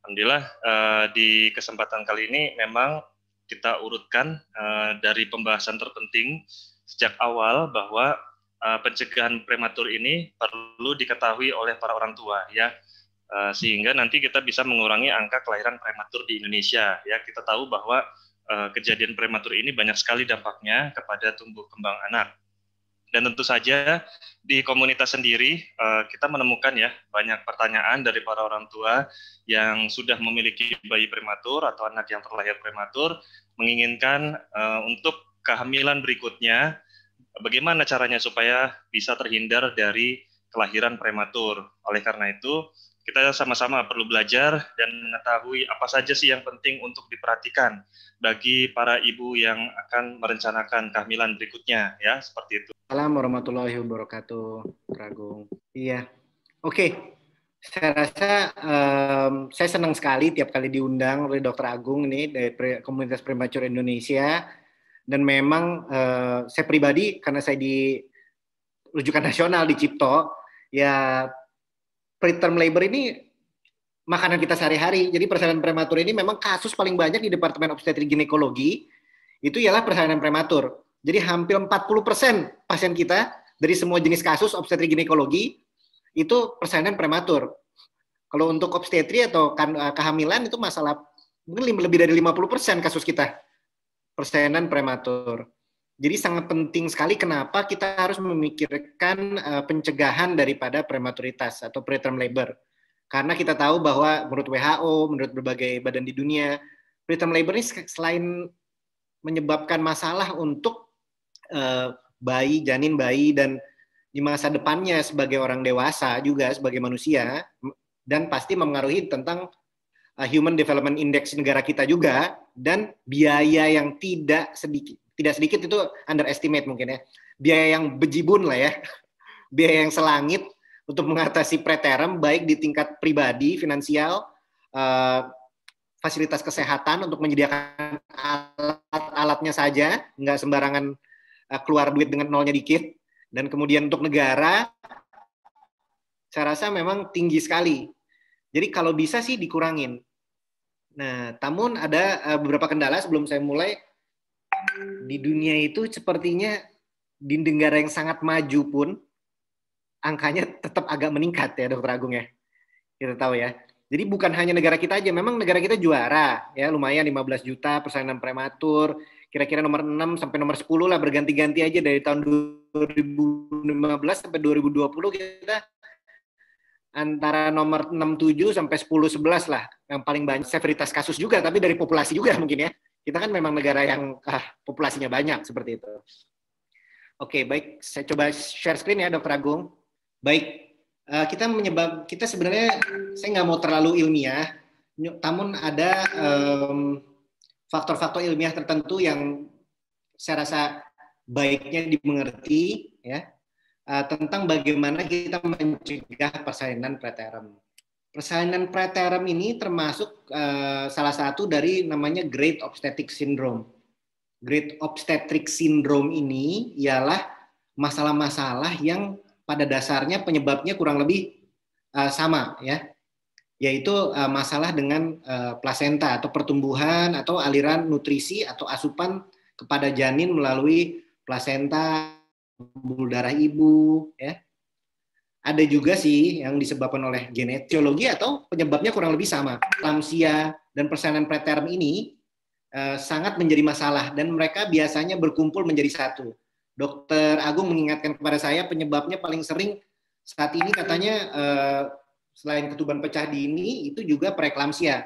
Alhamdulillah, di kesempatan kali ini memang kita urutkan dari pembahasan terpenting sejak awal bahwa pencegahan prematur ini perlu diketahui oleh para orang tua, ya, sehingga nanti kita bisa mengurangi angka kelahiran prematur di Indonesia. Ya, kita tahu bahwa kejadian prematur ini banyak sekali dampaknya kepada tumbuh kembang anak. Dan tentu saja di komunitas sendiri kita menemukan ya banyak pertanyaan dari para orang tua yang sudah memiliki bayi prematur atau anak yang terlahir prematur, menginginkan untuk kehamilan berikutnya bagaimana caranya supaya bisa terhindar dari kelahiran prematur. Oleh karena itu kita sama-sama perlu belajar dan mengetahui apa saja sih yang penting untuk diperhatikan bagi para ibu yang akan merencanakan kehamilan berikutnya, ya, seperti itu. Assalamualaikum warahmatullahi wabarakatuh, Ragung. Iya, oke. Saya rasa saya senang sekali tiap kali diundang oleh Dr. Agung ini dari Komunitas Prematur Indonesia. Dan memang saya pribadi, karena saya di rujukan nasional di Cipto, ya preterm labor ini makanan kita sehari-hari. Jadi persalinan prematur ini memang kasus paling banyak di Departemen Obstetrik Ginekologi, itu ialah persalinan prematur. Jadi hampir 40% pasien kita dari semua jenis kasus obstetrik ginekologi itu persalinan prematur. Kalau untuk obstetri atau kehamilan itu masalah mungkin lebih dari 50% kasus kita persalinan prematur. Jadi sangat penting sekali kenapa kita harus memikirkan pencegahan daripada prematuritas atau preterm labor. Karena kita tahu bahwa menurut WHO, menurut berbagai badan di dunia, preterm labor ini selain menyebabkan masalah untuk bayi, janin bayi, dan di masa depannya sebagai orang dewasa juga, sebagai manusia, dan pasti mempengaruhi tentang Human Development Index negara kita juga, dan biaya yang tidak sedikit itu underestimate mungkin ya, biaya yang bejibun lah ya, biaya yang selangit untuk mengatasi preterm, baik di tingkat pribadi, finansial, fasilitas kesehatan untuk menyediakan alat-alatnya saja, nggak sembarangan keluar duit dengan nolnya dikit, dan kemudian untuk negara, saya rasa memang tinggi sekali. Jadi kalau bisa sih dikurangin. Nah, namun ada beberapa kendala sebelum saya mulai. Di dunia itu sepertinya di negara yang sangat maju pun angkanya tetap agak meningkat ya, Dr. Agung ya. Kita tahu ya. Jadi bukan hanya negara kita aja, memang negara kita juara ya, lumayan 15 juta persalinan prematur, kira-kira nomor 6 sampai nomor 10 lah, berganti-ganti aja dari tahun 2015 sampai 2020 kita antara nomor 67 sampai 10-11 lah, yang paling banyak severitas kasus juga, tapi dari populasi juga mungkin ya. Kita kan memang negara yang populasinya banyak seperti itu. Oke, baik, saya coba share screen ya, Dr. Agung. Baik, kita sebenarnya saya nggak mau terlalu ilmiah, namun ada faktor-faktor ilmiah tertentu yang saya rasa baiknya dimengerti ya. Tentang bagaimana kita mencegah persalinan preterm. Persalinan preterm ini termasuk salah satu dari namanya Great Obstetric Syndrome. Great Obstetric Syndrome ini ialah masalah-masalah yang pada dasarnya penyebabnya kurang lebih sama ya, yaitu masalah dengan plasenta atau pertumbuhan atau aliran nutrisi atau asupan kepada janin melalui plasenta, pembuluh darah ibu, ya. Ada juga sih yang disebabkan oleh genetiologi atau penyebabnya kurang lebih sama. Lansia dan persalinan preterm ini sangat menjadi masalah dan mereka biasanya berkumpul menjadi satu. Dokter Agung mengingatkan kepada saya penyebabnya paling sering saat ini katanya selain ketuban pecah dini itu juga preeklamsia.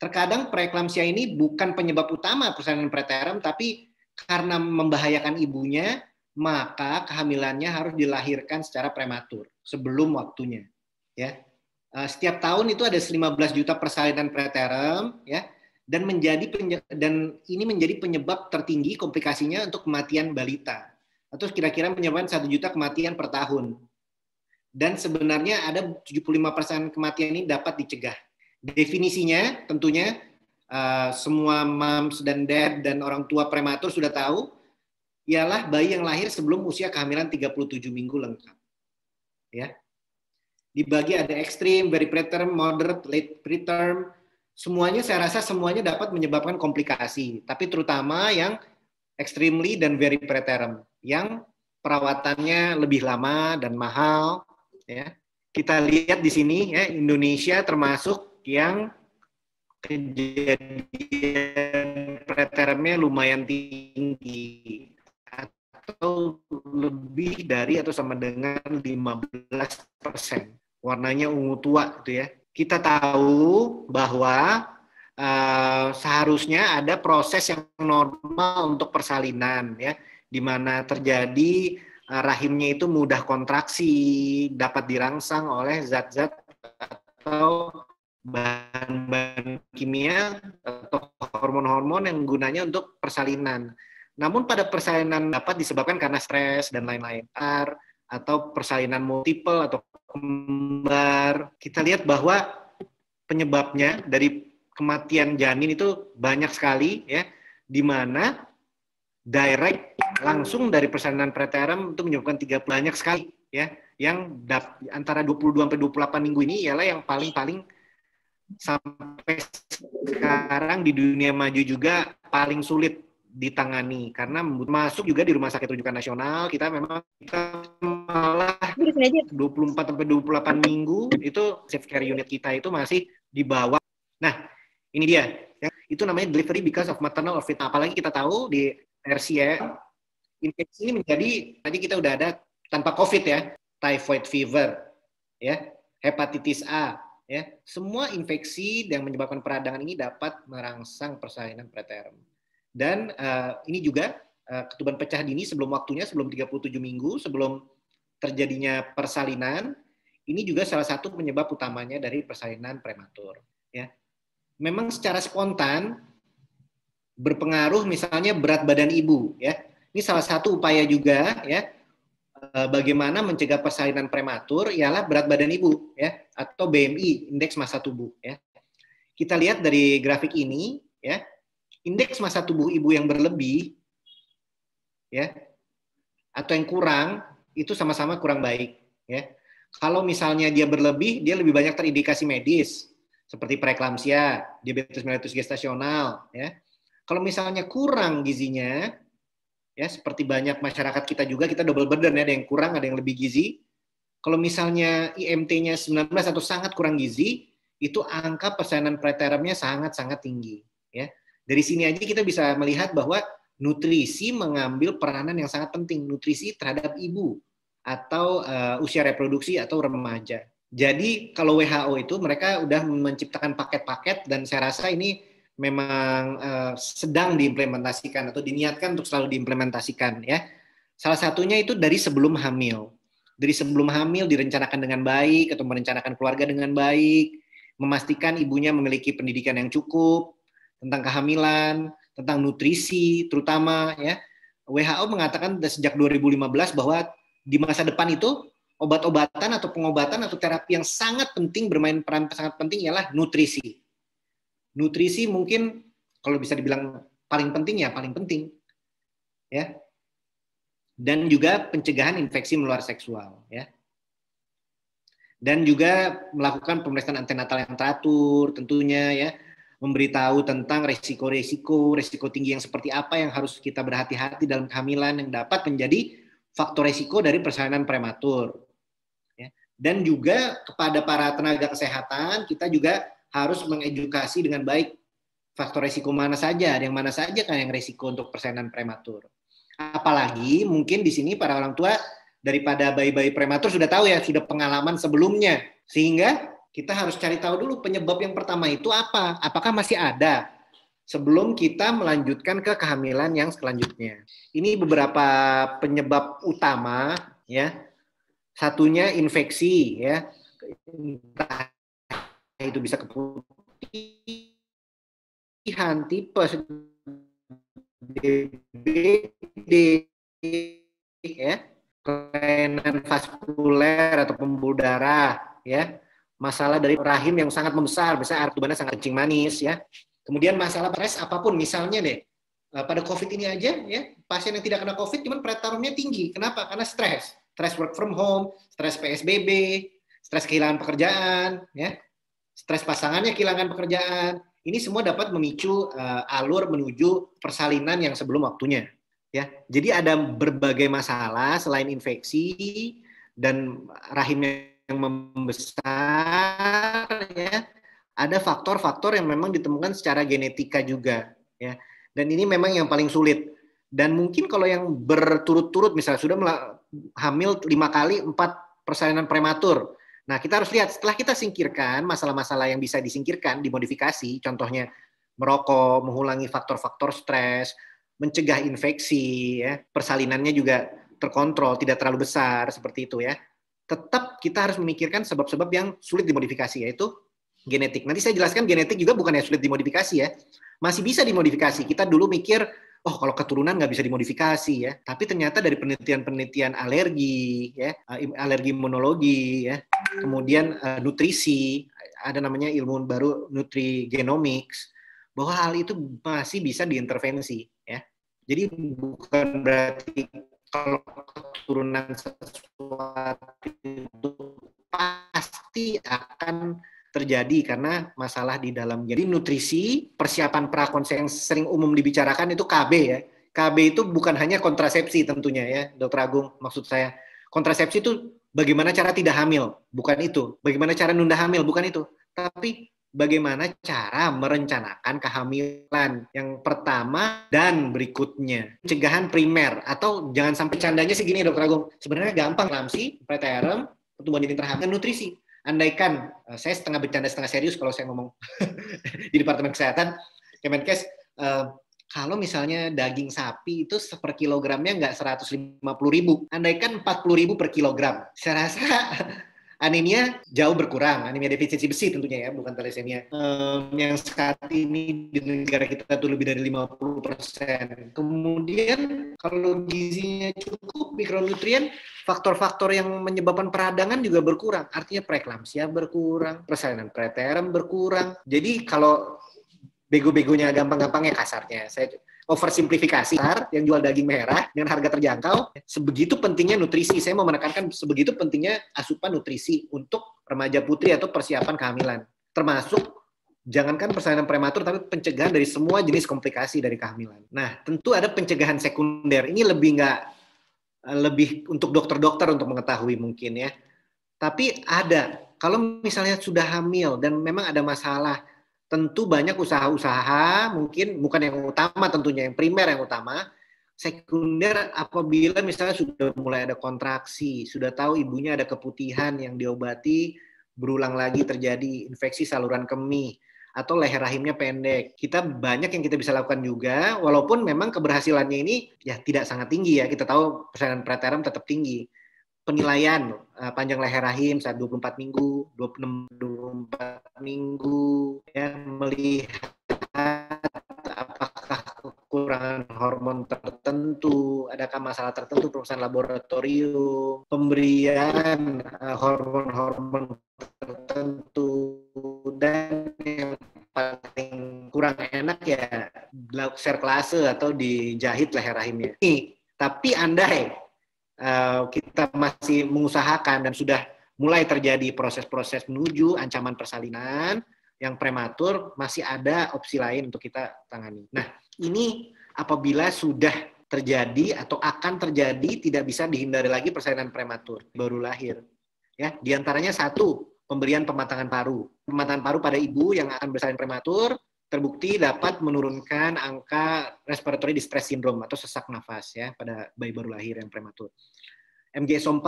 Terkadang preeklamsia ini bukan penyebab utama persalinan preterm, tapi karena membahayakan ibunya, maka kehamilannya harus dilahirkan secara prematur sebelum waktunya. Ya, setiap tahun itu ada 15 juta persalinan preterm, ya, dan ini menjadi penyebab tertinggi komplikasinya untuk kematian balita, atau kira-kira menyebabkan 1 juta kematian per tahun. Dan sebenarnya ada 75% kematian ini dapat dicegah. Definisinya tentunya semua moms dan dad dan orang tua prematur sudah tahu, ialah bayi yang lahir sebelum usia kehamilan 37 minggu lengkap. Ya. Dibagi ada ekstrim, very preterm, moderate, late preterm, semuanya saya rasa semuanya dapat menyebabkan komplikasi, tapi terutama yang extremely dan very preterm, yang perawatannya lebih lama dan mahal. Ya. Kita lihat di sini, ya, Indonesia termasuk yang kejadian pretermnya lumayan tinggi, atau lebih dari atau sama dengan 15%. Warnanya ungu tua, gitu ya. Kita tahu bahwa seharusnya ada proses yang normal untuk persalinan, ya, di mana terjadi rahimnya itu mudah kontraksi, dapat dirangsang oleh zat-zat atau bahan-bahan kimia atau hormon-hormon yang gunanya untuk persalinan. Namun pada persalinan dapat disebabkan karena stres dan lain-lain, atau persalinan multiple atau kembar. Kita lihat bahwa penyebabnya dari kematian janin itu banyak sekali, ya, di mana direct langsung dari persalinan preterm itu menyebabkan 3 banyak sekali, ya, yang antara 22 sampai 28 minggu ini ialah yang paling sampai sekarang di dunia maju juga paling sulit ditangani, karena masuk juga di rumah sakit rujukan nasional kita malah 24 sampai 28 minggu itu safe care unit kita itu masih di bawah. Nah, ini dia. Itu namanya delivery because of maternal or fetal. Apalagi kita tahu di RCA infeksi ini menjadi, tadi kita udah ada tanpa COVID, ya, typhoid fever, ya, hepatitis A, ya, semua infeksi yang menyebabkan peradangan ini dapat merangsang persalinan preterm. Dan ini juga ketuban pecah dini sebelum waktunya, sebelum 37 minggu, sebelum terjadinya persalinan, ini juga salah satu penyebab utamanya dari persalinan prematur. Ya. Memang secara spontan berpengaruh misalnya berat badan ibu. Ya. Ini salah satu upaya juga, ya, bagaimana mencegah persalinan prematur ialah berat badan ibu, ya, atau BMI, indeks massa tubuh. Ya. Kita lihat dari grafik ini, ya, indeks massa tubuh ibu yang berlebih, ya, atau yang kurang, itu sama-sama kurang baik. Ya. Kalau misalnya dia berlebih, dia lebih banyak terindikasi medis, seperti preeklamsia, diabetes mellitus gestasional. Ya. Kalau misalnya kurang gizinya, ya, seperti banyak masyarakat kita juga, kita double burden, ya, ada yang kurang, ada yang lebih gizi. Kalau misalnya IMT-nya 19 atau sangat kurang gizi, itu angka persalinan pretermnya sangat-sangat tinggi. Ya. Dari sini aja kita bisa melihat bahwa nutrisi mengambil peranan yang sangat penting, nutrisi terhadap ibu atau usia reproduksi atau remaja. Jadi kalau WHO itu mereka udah menciptakan paket-paket, dan saya rasa ini memang sedang diimplementasikan atau diniatkan untuk selalu diimplementasikan, ya. Salah satunya itu dari sebelum hamil. Dari sebelum hamil direncanakan dengan baik atau merencanakan keluarga dengan baik, memastikan ibunya memiliki pendidikan yang cukup tentang kehamilan, tentang nutrisi terutama, ya. WHO mengatakan sejak 2015 bahwa di masa depan itu obat-obatan atau pengobatan atau terapi yang sangat penting, bermain peran sangat penting ialah nutrisi. Nutrisi mungkin kalau bisa dibilang paling penting, ya paling penting, ya. Dan juga pencegahan infeksi menular seksual, ya. Dan juga melakukan pemeriksaan antenatal yang teratur tentunya, ya. Memberitahu tentang resiko tinggi yang seperti apa yang harus kita berhati-hati dalam kehamilan yang dapat menjadi faktor resiko dari persalinan prematur. Ya. Dan juga kepada para tenaga kesehatan, kita juga harus mengedukasi dengan baik faktor resiko mana saja, yang mana saja kan yang resiko untuk persalinan prematur. Apalagi mungkin di sini para orang tua daripada bayi-bayi prematur sudah tahu, ya, sudah pengalaman sebelumnya, sehingga kita harus cari tahu dulu penyebab yang pertama itu apa, apakah masih ada sebelum kita melanjutkan ke kehamilan yang selanjutnya. Ini beberapa penyebab utama, ya. Satunya infeksi, ya. Entah itu bisa keputihan, tipes, DBD, ya, kelainan vaskuler atau pembuluh darah, ya. Masalah dari rahim yang sangat membesar, misalnya air tubannya sangat kencing manis, ya. Kemudian masalah stres apapun, misalnya deh, pada COVID ini aja, ya, pasien yang tidak kena COVID, cuman pretermnya tinggi. Kenapa? Karena stres work from home, stres PSBB, stres kehilangan pekerjaan, ya. stres pasangannya kehilangan pekerjaan. Ini semua dapat memicu alur menuju persalinan yang sebelum waktunya. Ya, jadi ada berbagai masalah selain infeksi dan rahimnya yang membesar, ya, ada faktor-faktor yang memang ditemukan secara genetika juga, ya. Dan ini memang yang paling sulit. Dan mungkin kalau yang berturut-turut, misalnya sudah hamil 5 kali, 4 persalinan prematur. Nah, kita harus lihat setelah kita singkirkan masalah-masalah yang bisa disingkirkan, dimodifikasi, contohnya merokok, mengulangi faktor-faktor stres, mencegah infeksi, ya, persalinannya juga terkontrol, tidak terlalu besar, seperti itu, ya. Tetap kita harus memikirkan sebab-sebab yang sulit dimodifikasi, yaitu genetik. Nanti saya jelaskan genetik juga bukan yang sulit dimodifikasi, ya. Masih bisa dimodifikasi. Kita dulu mikir, oh kalau keturunan nggak bisa dimodifikasi, ya. Tapi ternyata dari penelitian-penelitian alergi, ya, alergi imunologi, ya, kemudian nutrisi, ada namanya ilmu baru nutrigenomics, bahwa hal itu masih bisa diintervensi, ya. Jadi bukan berarti kalau keturunan sesuatu itu pasti akan terjadi karena masalah di dalam. Jadi nutrisi, persiapan prakonsepsi yang sering umum dibicarakan itu KB, ya. KB itu bukan hanya kontrasepsi tentunya, ya, Dr. Agung, maksud saya. Kontrasepsi itu bagaimana cara tidak hamil, bukan itu. Bagaimana cara nunda hamil, bukan itu. Tapi bagaimana cara merencanakan kehamilan yang pertama dan berikutnya. Pencegahan primer, atau jangan sampai candanya segini, Dr. Agung. Sebenarnya gampang, lamsi, preterm, pertumbuhan janin terhamil, nutrisi. Andaikan, saya setengah bercanda setengah serius kalau saya ngomong di Departemen Kesehatan, Kemenkes, kalau misalnya daging sapi itu per kilogramnya nggak 150.000, andaikan 40.000 per kilogram. Saya rasa anemia jauh berkurang, anemia defisiensi besi tentunya, ya, bukan thalassemia. Yang saat ini di negara kita tuh lebih dari 50%. Kemudian kalau gizinya cukup, mikronutrien, faktor-faktor yang menyebabkan peradangan juga berkurang. Artinya preeklamsia berkurang, persalinan preterm berkurang. Jadi kalau bego-begonya, gampang-gampangnya, kasarnya, saya oversimplifikasi, yang jual daging merah dengan harga terjangkau, sebegitu pentingnya nutrisi. Saya mau menekankan sebegitu pentingnya asupan nutrisi untuk remaja putri atau persiapan kehamilan. Termasuk, jangankan persalinan prematur, tapi pencegahan dari semua jenis komplikasi dari kehamilan. Nah, tentu ada pencegahan sekunder. Ini lebih untuk dokter-dokter untuk mengetahui mungkin, ya. Tapi ada, kalau misalnya sudah hamil dan memang ada masalah, tentu banyak usaha-usaha, mungkin bukan yang utama tentunya, yang primer yang utama. Sekunder apabila misalnya sudah mulai ada kontraksi, sudah tahu ibunya ada keputihan yang diobati, berulang lagi terjadi infeksi saluran kemih, atau leher rahimnya pendek. Kita banyak yang kita bisa lakukan juga, walaupun memang keberhasilannya ini ya tidak sangat tinggi, ya. Kita tahu persalinan preterm tetap tinggi. Penilaian panjang leher rahim saat 24 minggu, 24 minggu, ya, melihat apakah kekurangan hormon tertentu, adakah masalah tertentu, pemeriksaan laboratorium, pemberian hormon-hormon tertentu, dan yang paling kurang enak ya serklase atau dijahit leher rahimnya. Tapi andai kita masih mengusahakan dan sudah mulai terjadi proses-proses menuju ancaman persalinan yang prematur, masih ada opsi lain untuk kita tangani. Nah, ini apabila sudah terjadi atau akan terjadi, tidak bisa dihindari lagi persalinan prematur baru lahir. Ya, di antaranya satu, pemberian pematangan paru. Pematangan paru pada ibu yang akan bersalin prematur terbukti dapat menurunkan angka respiratory distress syndrome atau sesak nafas, ya, pada bayi baru lahir yang prematur. MGSO4,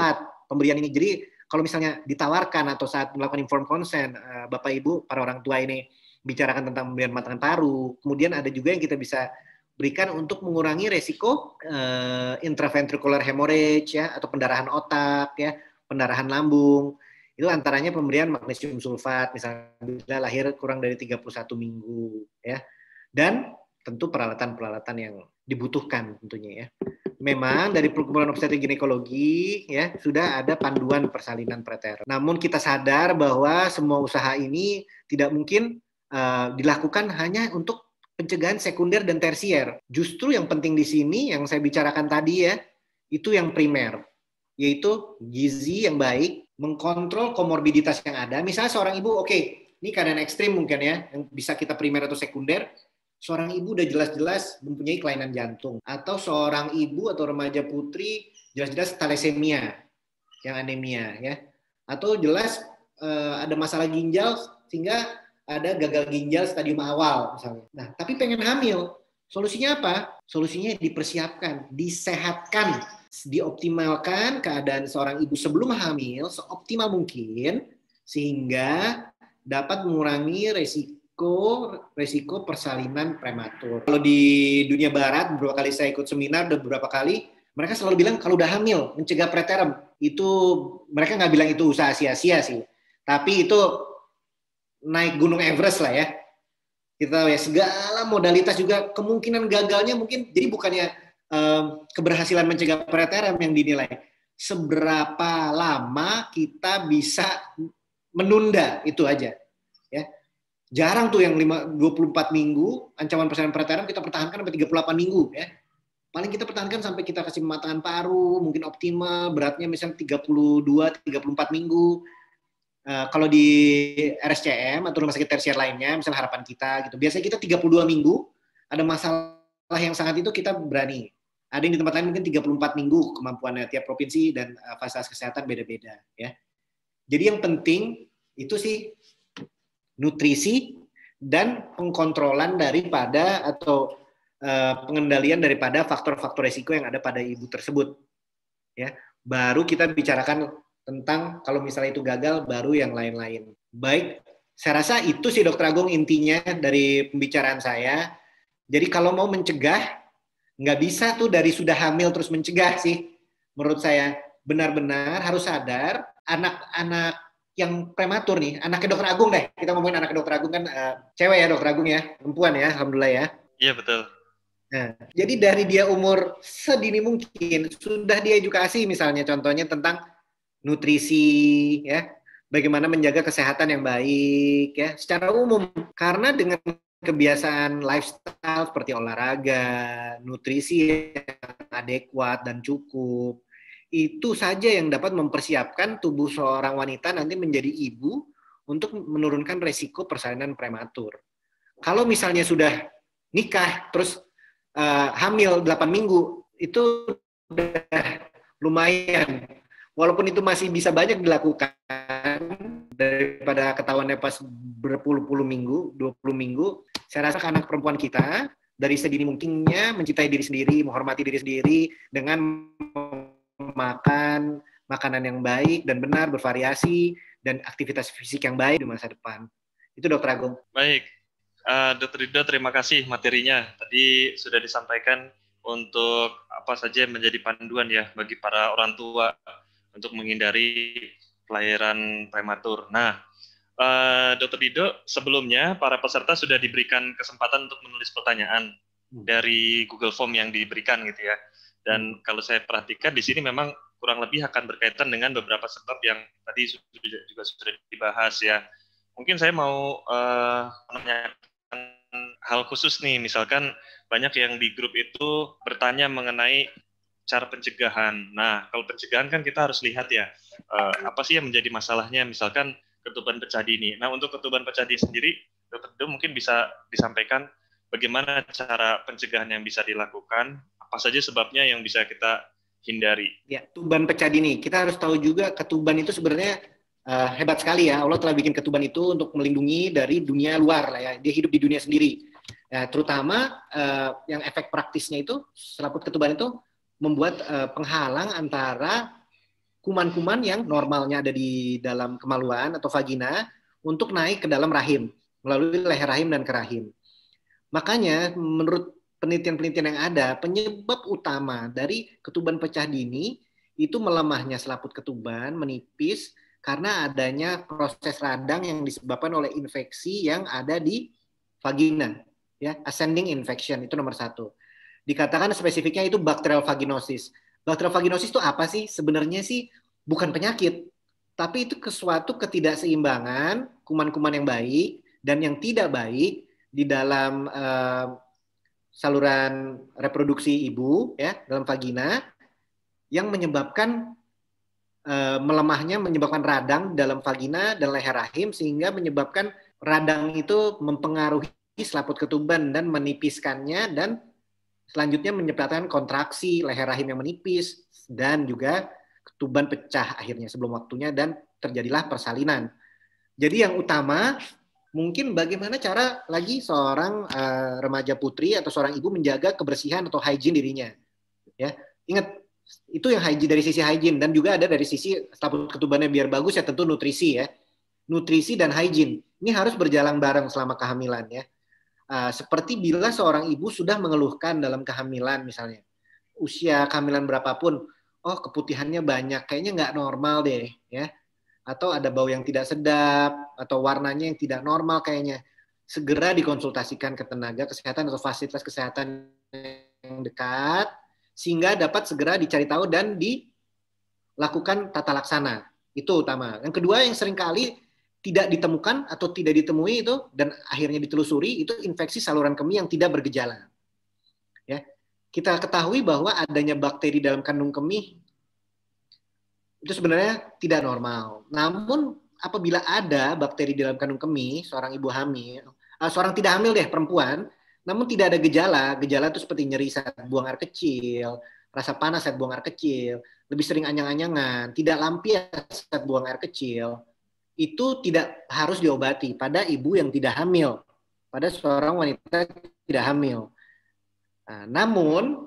pemberian ini. Jadi kalau misalnya ditawarkan atau saat melakukan informed consent, Bapak Ibu, para orang tua ini bicarakan tentang pemberian pematangan paru, kemudian ada juga yang kita bisa berikan untuk mengurangi resiko intraventricular hemorrhage, ya, atau pendarahan otak, ya, pendarahan lambung. Itu antaranya pemberian magnesium sulfat, misalnya bila lahir kurang dari 31 minggu. Ya. Dan tentu peralatan-peralatan yang dibutuhkan tentunya. Ya. Memang dari Perkumpulan Obstetrik Ginekologi, ya, sudah ada panduan persalinan preterm. Namun kita sadar bahwa semua usaha ini tidak mungkin dilakukan hanya untuk pencegahan sekunder dan tersier. Justru yang penting di sini, yang saya bicarakan tadi, ya, itu yang primer, yaitu gizi yang baik, mengkontrol komorbiditas yang ada. Misalnya seorang ibu, oke, ini keadaan ekstrim mungkin ya, yang bisa kita primer atau sekunder, seorang ibu udah jelas-jelas mempunyai kelainan jantung, atau seorang ibu atau remaja putri jelas-jelas thalassemia, yang anemia ya, atau jelas ada masalah ginjal sehingga ada gagal ginjal stadium awal misalnya. Nah, tapi pengen hamil, solusinya apa? Solusinya dipersiapkan, disehatkan, dioptimalkan keadaan seorang ibu sebelum hamil seoptimal mungkin sehingga dapat mengurangi resiko persalinan prematur. Kalau di dunia barat, beberapa kali saya ikut seminar, beberapa kali mereka selalu bilang kalau udah hamil mencegah preterm. Itu mereka nggak bilang itu usaha sia-sia sih, tapi itu naik gunung Everest lah ya. Kita ya segala modalitas juga kemungkinan gagalnya mungkin, jadi bukannya keberhasilan mencegah preterm yang dinilai, seberapa lama kita bisa menunda itu aja ya. Jarang tuh yang 24 minggu ancaman persalinan preterm kita pertahankan sampai 38 minggu ya. Paling kita pertahankan sampai kita kasih pematangan paru, mungkin optimal beratnya misalnya 32-34 minggu. Kalau di RSCM atau rumah sakit tersier lainnya, misalnya harapan kita gitu, biasanya kita 32 minggu, ada masalah yang sangat itu kita berani. Ada yang di tempat lain mungkin 34 minggu kemampuannya, tiap provinsi dan fasilitas kesehatan beda-beda ya. Jadi yang penting itu sih nutrisi dan pengkontrolan daripada atau pengendalian daripada faktor-faktor resiko yang ada pada ibu tersebut ya. Baru kita bicarakan tentang kalau misalnya itu gagal, baru yang lain-lain. Baik, saya rasa itu sih Dokter Agung intinya dari pembicaraan saya. Jadi kalau mau mencegah, nggak bisa tuh dari sudah hamil terus mencegah sih. Menurut saya benar-benar harus sadar anak-anak yang prematur nih, anaknya Dokter Agung deh. Kita ngomongin anaknya Dokter Agung kan cewek ya Dokter Agung ya, perempuan ya, alhamdulillah ya. Iya betul. Nah, jadi dari dia umur sedini mungkin sudah diedukasi misalnya contohnya tentang nutrisi ya, bagaimana menjaga kesehatan yang baik ya secara umum, karena dengan kebiasaan lifestyle seperti olahraga, nutrisi yang adekuat dan cukup, itu saja yang dapat mempersiapkan tubuh seorang wanita nanti menjadi ibu untuk menurunkan resiko persalinan prematur. Kalau misalnya sudah nikah terus hamil 8 minggu, itu udah lumayan. Walaupun itu masih bisa banyak dilakukan daripada ketahuannya pas berpuluh-puluh minggu, 20 minggu, saya rasa anak perempuan kita dari sedini mungkinnya mencintai diri sendiri, menghormati diri sendiri dengan makan makanan yang baik dan benar, bervariasi, dan aktivitas fisik yang baik di masa depan. Itu Dokter Agung. Baik, Dokter Ridho, terima kasih materinya. Tadi sudah disampaikan untuk apa saja yang menjadi panduan ya bagi para orang tua untuk menghindari kelahiran prematur. Nah, Dokter Ridho, sebelumnya para peserta sudah diberikan kesempatan untuk menulis pertanyaan dari Google Form yang diberikan gitu ya. Dan kalau saya perhatikan di sini memang kurang lebih akan berkaitan dengan beberapa sebab yang tadi juga sudah dibahas ya. Mungkin saya mau menanyakan hal khusus nih, misalkan banyak yang di grup itu bertanya mengenai cara pencegahan. Nah, kalau pencegahan kan kita harus lihat ya, apa sih yang menjadi masalahnya, misalkan ketuban pecah dini. Nah, untuk ketuban pecah dini sendiri, Dr. Do mungkin bisa disampaikan bagaimana cara pencegahan yang bisa dilakukan, apa saja sebabnya yang bisa kita hindari. Ya, tuban pecah dini. Kita harus tahu juga ketuban itu sebenarnya hebat sekali ya. Allah telah bikin ketuban itu untuk melindungi dari dunia luar lah ya. Dia hidup di dunia sendiri. Ya, terutama yang efek praktisnya itu selaput ketuban itu membuat penghalang antara kuman-kuman yang normalnya ada di dalam kemaluan atau vagina untuk naik ke dalam rahim melalui leher rahim dan ke rahim. Makanya menurut penelitian-penelitian yang ada, penyebab utama dari ketuban pecah dini itu melemahnya selaput ketuban, menipis karena adanya proses radang yang disebabkan oleh infeksi yang ada di vagina, ya, ascending infection itu nomor 1. Dikatakan spesifiknya itu bacterial vaginosis. Bacterial vaginosis itu apa sih? Sebenarnya sih bukan penyakit, tapi itu suatu ketidakseimbangan kuman-kuman yang baik dan yang tidak baik di dalam saluran reproduksi ibu ya dalam vagina yang menyebabkan melemahnya, menyebabkan radang dalam vagina dan leher rahim sehingga menyebabkan radang itu mempengaruhi selaput ketuban dan menipiskannya, dan selanjutnya menyebabkan kontraksi leher rahim yang menipis dan juga ketuban pecah akhirnya sebelum waktunya dan terjadilah persalinan. Jadi yang utama mungkin bagaimana cara lagi seorang remaja putri atau seorang ibu menjaga kebersihan atau hygiene dirinya. Ya, ingat itu yang hygiene dari sisi hygiene, dan juga ada dari sisi selaput ketubannya biar bagus ya tentu nutrisi ya. Nutrisi dan hygiene ini harus berjalan bareng selama kehamilan ya. Seperti bila seorang ibu sudah mengeluhkan dalam kehamilan misalnya, usia kehamilan berapapun, oh keputihannya banyak, kayaknya nggak normal deh ya, atau ada bau yang tidak sedap, atau warnanya yang tidak normal kayaknya, segera dikonsultasikan ke tenaga kesehatan atau fasilitas kesehatan yang dekat, sehingga dapat segera dicari tahu dan dilakukan tata laksana. Itu utama. Yang kedua yang seringkali tidak ditemukan atau tidak ditemui itu dan akhirnya ditelusuri itu infeksi saluran kemih yang tidak bergejala. Ya, kita ketahui bahwa adanya bakteri dalam kandung kemih itu sebenarnya tidak normal. Namun apabila ada bakteri dalam kandung kemih seorang ibu hamil, seorang tidak hamil deh perempuan, namun tidak ada gejala itu seperti nyeri saat buang air kecil, rasa panas saat buang air kecil, lebih sering anyang-anyangan, tidak lampias saat buang air kecil, itu tidak harus diobati pada ibu yang tidak hamil, pada seorang wanita tidak hamil. Namun,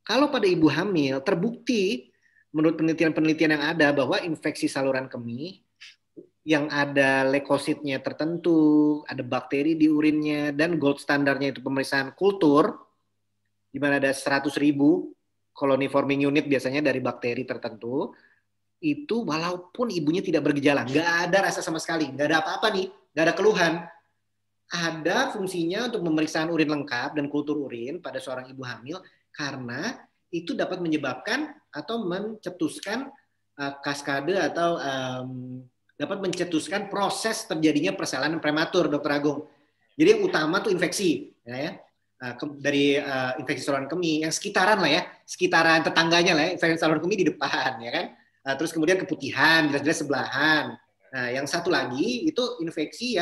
kalau pada ibu hamil, terbukti menurut penelitian-penelitian yang ada bahwa infeksi saluran kemih yang ada leukositnya tertentu, ada bakteri di urinnya, dan gold standarnya itu pemeriksaan kultur, di mana ada 100.000 colony forming unit biasanya dari bakteri tertentu, itu walaupun ibunya tidak bergejala, nggak ada rasa sama sekali, nggak ada apa-apa nih, nggak ada keluhan, ada fungsinya untuk pemeriksaan urin lengkap dan kultur urin pada seorang ibu hamil, karena itu dapat menyebabkan atau mencetuskan kaskade atau dapat mencetuskan proses terjadinya persalinan prematur, Dokter Agung. Jadi yang utama tuh infeksi, ya. Dari infeksi saluran kemih, yang sekitaran lah ya, sekitaran tetangganya lah ya, infeksi saluran kemih di depan, ya kan. Terus kemudian keputihan, jelas-jelas sebelahan. Nah, yang satu lagi itu infeksi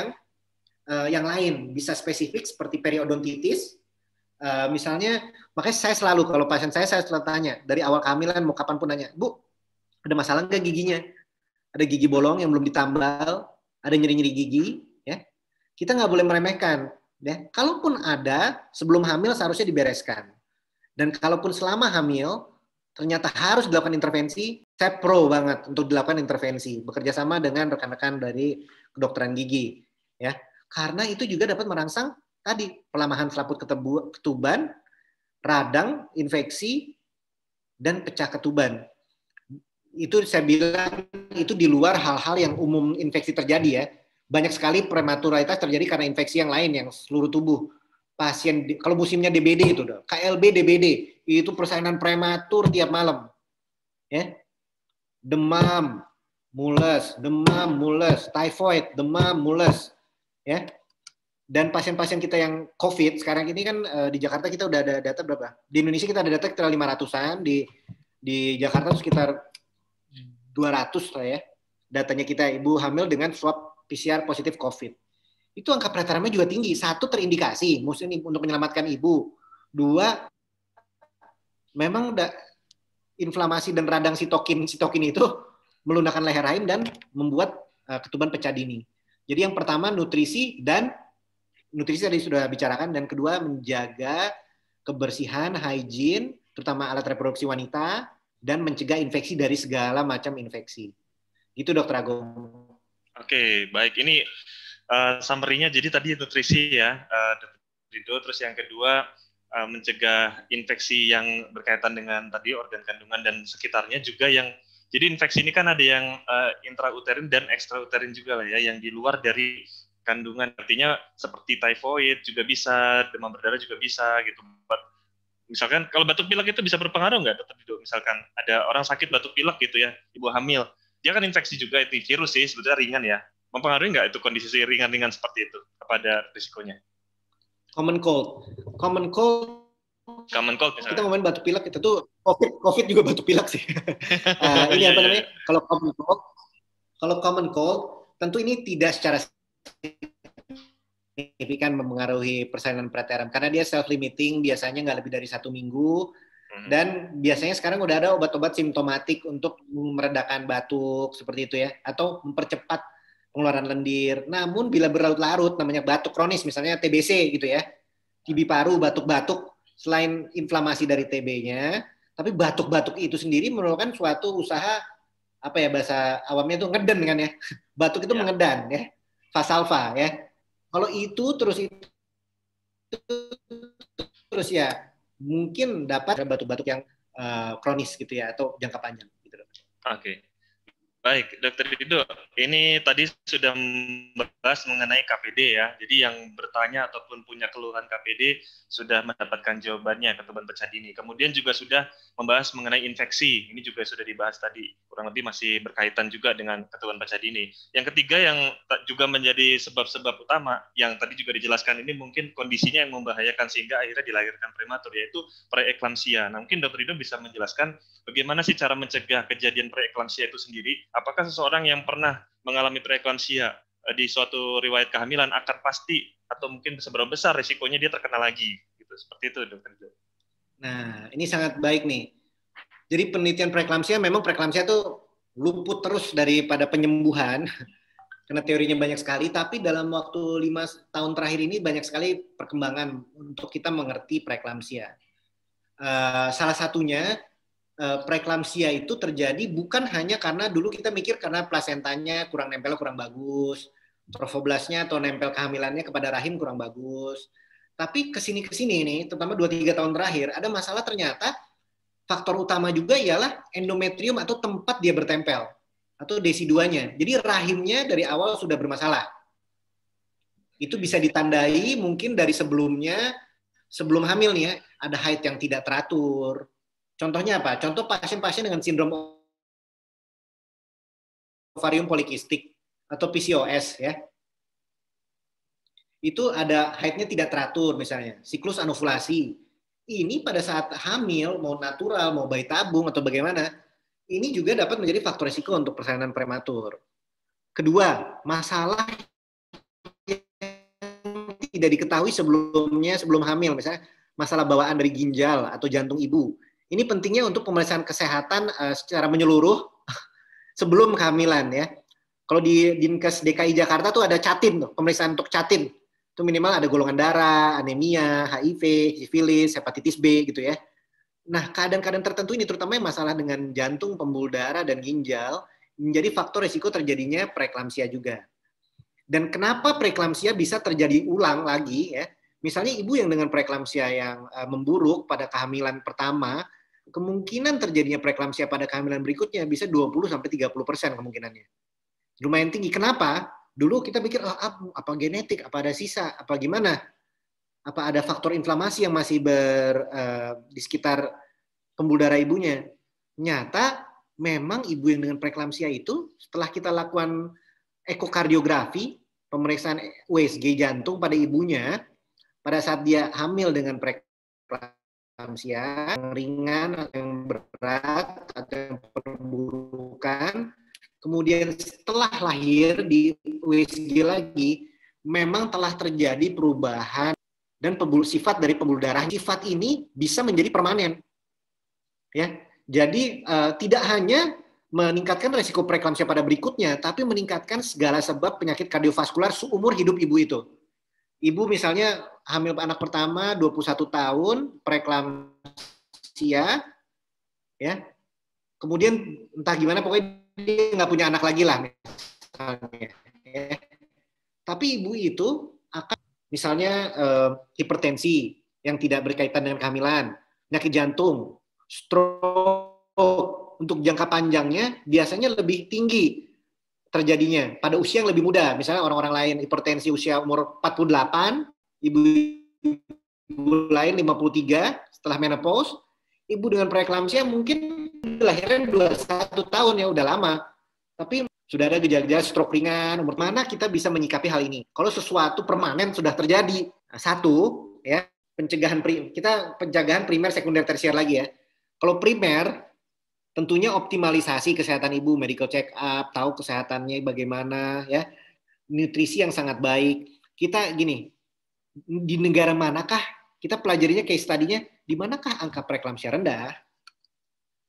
yang lain, bisa spesifik seperti periodontitis. Misalnya, makanya saya selalu, kalau pasien saya selalu tanya, dari awal kehamilan mau kapan pun nanya, Bu, ada masalah nggak giginya? Ada gigi bolong yang belum ditambal, ada nyeri-nyeri gigi, ya. Kita nggak boleh meremehkan. Ya. Kalaupun ada, sebelum hamil seharusnya dibereskan. Dan kalaupun selama hamil, ternyata harus dilakukan intervensi, saya pro banget untuk dilakukan intervensi, bekerja sama dengan rekan-rekan dari kedokteran gigi, ya, karena itu juga dapat merangsang tadi pelamahan selaput ketuban, radang, infeksi, dan pecah ketuban. Itu saya bilang itu di luar hal-hal yang umum infeksi terjadi ya. Banyak sekali prematuralitas terjadi karena infeksi yang lain yang seluruh tubuh. Pasien kalau musimnya DBD itu, KLB DBD itu persalinan prematur tiap malam, ya, demam, mules, typhoid, demam, mules, ya. Dan pasien-pasien kita yang COVID sekarang ini kan di Jakarta kita udah ada data berapa? Di Indonesia kita ada data sekitar 500-an, di Jakarta sekitar 200 lah ya. Datanya kita ibu hamil dengan swab PCR positif COVID. Itu angka preteramnya juga tinggi. Satu, terindikasi, maksudnya untuk menyelamatkan ibu. Dua, memang inflamasi dan radang sitokin itu melunakkan leher rahim dan membuat ketuban pecah dini. Jadi yang pertama nutrisi tadi sudah bicarakan, dan kedua menjaga kebersihan, hygiene, terutama alat reproduksi wanita, dan mencegah infeksi dari segala macam infeksi. Itu Dokter Agung. Oke, baik. Ini summary-nya jadi tadi nutrisi ya, terus yang kedua mencegah infeksi yang berkaitan dengan tadi organ kandungan dan sekitarnya juga yang, jadi infeksi ini kan ada yang intrauterin dan ekstrauterin juga lah ya, yang di luar dari kandungan, artinya seperti typhoid juga bisa, demam berdarah juga bisa gitu. Misalkan kalau batuk pilek itu bisa berpengaruh nggak, Dokter Dido? Misalkan ada orang sakit batuk pilek gitu ya, ibu hamil, dia kan infeksi juga, itu virus sih sebetulnya ringan ya. Mempengaruhi nggak itu kondisi ringan-ringan seperti itu kepada risikonya? Common cold misalnya. Kita ngomongin batuk pilek, itu tuh COVID juga batuk pilek sih. Ini apa namanya? Kalau common cold tentu ini tidak secara signifikan mempengaruhi persalinan preterm karena dia self limiting, biasanya nggak lebih dari 1 minggu, dan biasanya sekarang udah ada obat-obat simptomatik untuk meredakan batuk seperti itu ya, atau mempercepat pengeluaran lendir. Namun bila berlarut-larut, namanya batuk kronis, misalnya TBC gitu ya, TB paru, batuk-batuk, selain inflamasi dari TB-nya, tapi batuk-batuk itu sendiri merupakan suatu usaha, apa ya bahasa awamnya itu ngeden kan ya, batuk itu mengedan ya, Valsalva ya. Kalau itu terus ya mungkin dapat batuk-batuk yang kronis gitu ya, atau jangka panjang gitu. Oke. Baik, Dokter Rido, ini tadi sudah membahas mengenai KPD ya. Jadi yang bertanya ataupun punya keluhan KPD sudah mendapatkan jawabannya, ketuban pecah dini. Kemudian juga sudah membahas mengenai infeksi. Ini juga sudah dibahas tadi. Kurang lebih masih berkaitan juga dengan ketuban pecah dini. Yang ketiga yang juga menjadi sebab-sebab utama, yang tadi juga dijelaskan, ini mungkin kondisinya yang membahayakan sehingga akhirnya dilahirkan prematur, yaitu preeklamsia. Nah, mungkin Dokter Rido bisa menjelaskan bagaimana sih cara mencegah kejadian preeklamsia itu sendiri? Apakah seseorang yang pernah mengalami preeklamsia di suatu riwayat kehamilan akan pasti atau mungkin seberapa besar risikonya dia terkena lagi? Gitu. Seperti itu, Dokter Jo. Nah, ini sangat baik nih. Jadi penelitian preeklamsia, memang preeklamsia itu luput terus daripada penyembuhan, karena teorinya banyak sekali, tapi dalam waktu 5 tahun terakhir ini banyak sekali perkembangan untuk kita mengerti preeklamsia. Salah satunya, preeklamsia itu terjadi bukan hanya karena dulu kita mikir karena plasentanya kurang nempel, kurang bagus, trofoblastnya atau nempel kehamilannya kepada rahim kurang bagus. Tapi kesini nih, terutama 2-3 tahun terakhir, ada masalah ternyata faktor utama juga ialah endometrium atau tempat dia bertempel, atau desiduanya. Jadi rahimnya dari awal sudah bermasalah. Itu bisa ditandai mungkin dari sebelumnya, sebelum hamil nih ya, ada haid yang tidak teratur. Contohnya apa? Contoh pasien-pasien dengan sindrom ovarium polikistik atau PCOS ya. Itu ada haidnya tidak teratur misalnya, siklus anovulasi. Ini pada saat hamil, mau natural, mau bayi tabung atau bagaimana, ini juga dapat menjadi faktor risiko untuk persalinan prematur. Kedua, masalah yang tidak diketahui sebelumnya, sebelum hamil, misalnya masalah bawaan dari ginjal atau jantung ibu. Ini pentingnya untuk pemeriksaan kesehatan secara menyeluruh sebelum kehamilan ya. Kalau di Dinkes DKI Jakarta tuh ada catin tuh, pemeriksaan untuk catin. Itu minimal ada golongan darah, anemia, HIV, sifilis, hepatitis B gitu ya. Nah, keadaan-keadaan tertentu ini terutama masalah dengan jantung, pembuluh darah dan ginjal menjadi faktor risiko terjadinya preeklamsia juga. Dan kenapa preeklamsia bisa terjadi ulang lagi ya? Misalnya ibu yang dengan preeklamsia yang memburuk pada kehamilan pertama, kemungkinan terjadinya preeklamsia pada kehamilan berikutnya bisa 20-30% kemungkinannya. Lumayan tinggi. Kenapa? Dulu kita pikir apa genetik, apa ada sisa, apa gimana? Apa ada faktor inflamasi yang masih di sekitar pembuluh darah ibunya? Nyata memang ibu yang dengan preeklamsia itu setelah kita lakukan ekokardiografi, pemeriksaan USG jantung pada ibunya, pada saat dia hamil dengan preeklamsia, yang ringan atau yang berat atau yang perburukan, kemudian setelah lahir di USG lagi, memang telah terjadi perubahan dan sifat dari pembuluh darah. Sifat ini bisa menjadi permanen. Ya, jadi tidak hanya meningkatkan resiko preeklamsia pada berikutnya, tapi meningkatkan segala sebab penyakit kardiovaskular seumur hidup ibu itu. Ibu misalnya hamil anak pertama 21 tahun, preeklamsia, ya, kemudian entah gimana pokoknya dia nggak punya anak lagi lah misalnya. Ya. Tapi ibu itu akan misalnya hipertensi yang tidak berkaitan dengan kehamilan, penyakit jantung, stroke, untuk jangka panjangnya biasanya lebih tinggi terjadinya pada usia yang lebih muda. Misalnya orang-orang lain hipertensi usia umur 48, ibu lain 53 setelah menopause, ibu dengan preeklamsia mungkin lahiran 21 tahun ya udah lama. Tapi sudah ada gejala-gejala stroke ringan, umur mana kita bisa menyikapi hal ini? Kalau sesuatu permanen sudah terjadi. Nah, satu ya, pencegahan primer, sekunder, tersier lagi ya. Kalau primer tentunya optimalisasi kesehatan ibu, medical check up, tahu kesehatannya bagaimana ya. Nutrisi yang sangat baik. Kita gini, di negara manakah kita pelajarinya case study-nya, di manakah angka preeklamsia rendah?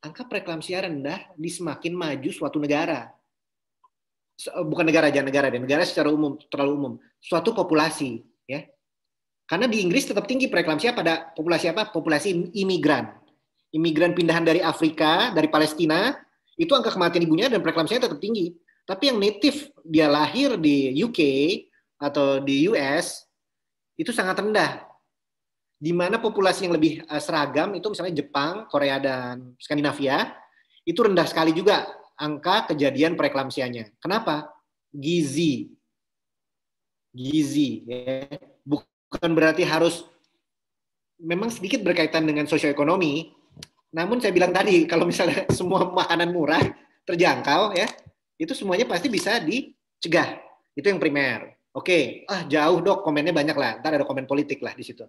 Angka preeklamsia rendah di semakin maju suatu negara. Bukan negara aja, negara secara umum, terlalu umum. Suatu populasi, ya. Karena di Inggris tetap tinggi preeklamsia pada populasi apa? Populasi imigran. Imigran pindahan dari Afrika, dari Palestina, itu angka kematian ibunya dan preeklamsianya tetap tinggi. Tapi yang native, dia lahir di UK atau di US, itu sangat rendah. Di mana populasi yang lebih seragam itu misalnya Jepang, Korea, dan Skandinavia, itu rendah sekali juga angka kejadian preeklamsianya. Kenapa? Gizi, ya. Bukan berarti harus, memang sedikit berkaitan dengan sosioekonomi, namun saya bilang tadi, kalau misalnya semua makanan murah, terjangkau, ya, itu semuanya pasti bisa dicegah. Itu yang primer. Oke, jauh dok, komennya banyak lah, ntar ada komen politik lah di situ.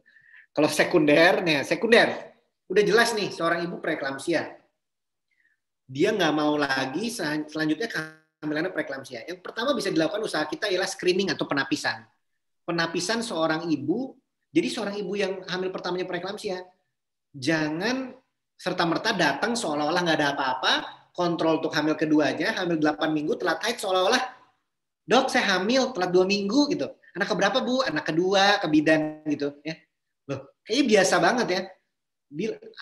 Kalau sekunder, udah jelas nih seorang ibu preeklamsia. Dia nggak mau lagi selanjutnya kehamilannya preeklamsia. Yang pertama bisa dilakukan usaha kita ialah screening atau penapisan. Penapisan seorang ibu, jadi seorang ibu yang hamil pertamanya preeklamsia, jangan serta-merta datang seolah-olah nggak ada apa-apa, kontrol untuk hamil keduanya, hamil 8 minggu, telat haid seolah-olah, dok saya hamil telat 2 minggu gitu. Anak keberapa bu? Anak kedua, ke bidan gitu. Ya. Loh, kayaknya biasa banget ya.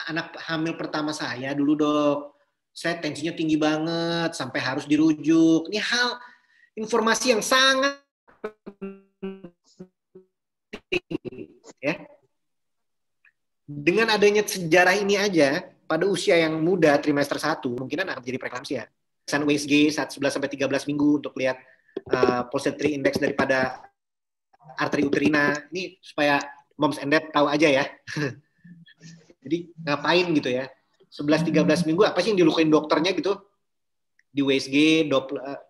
Anak hamil pertama saya dulu dok, saya tensinya tinggi banget sampai harus dirujuk. Ini hal informasi yang sangat penting ya. Dengan adanya sejarah ini aja, pada usia yang muda trimester 1 mungkin akan jadi preeklamsia. USG 11 sampai 13 minggu untuk lihat pulsatile index daripada arteri uterina. Ini supaya moms and dad tahu aja ya. Jadi ngapain gitu ya. 11-13 minggu apa sih yang dilukain dokternya gitu. Di USG,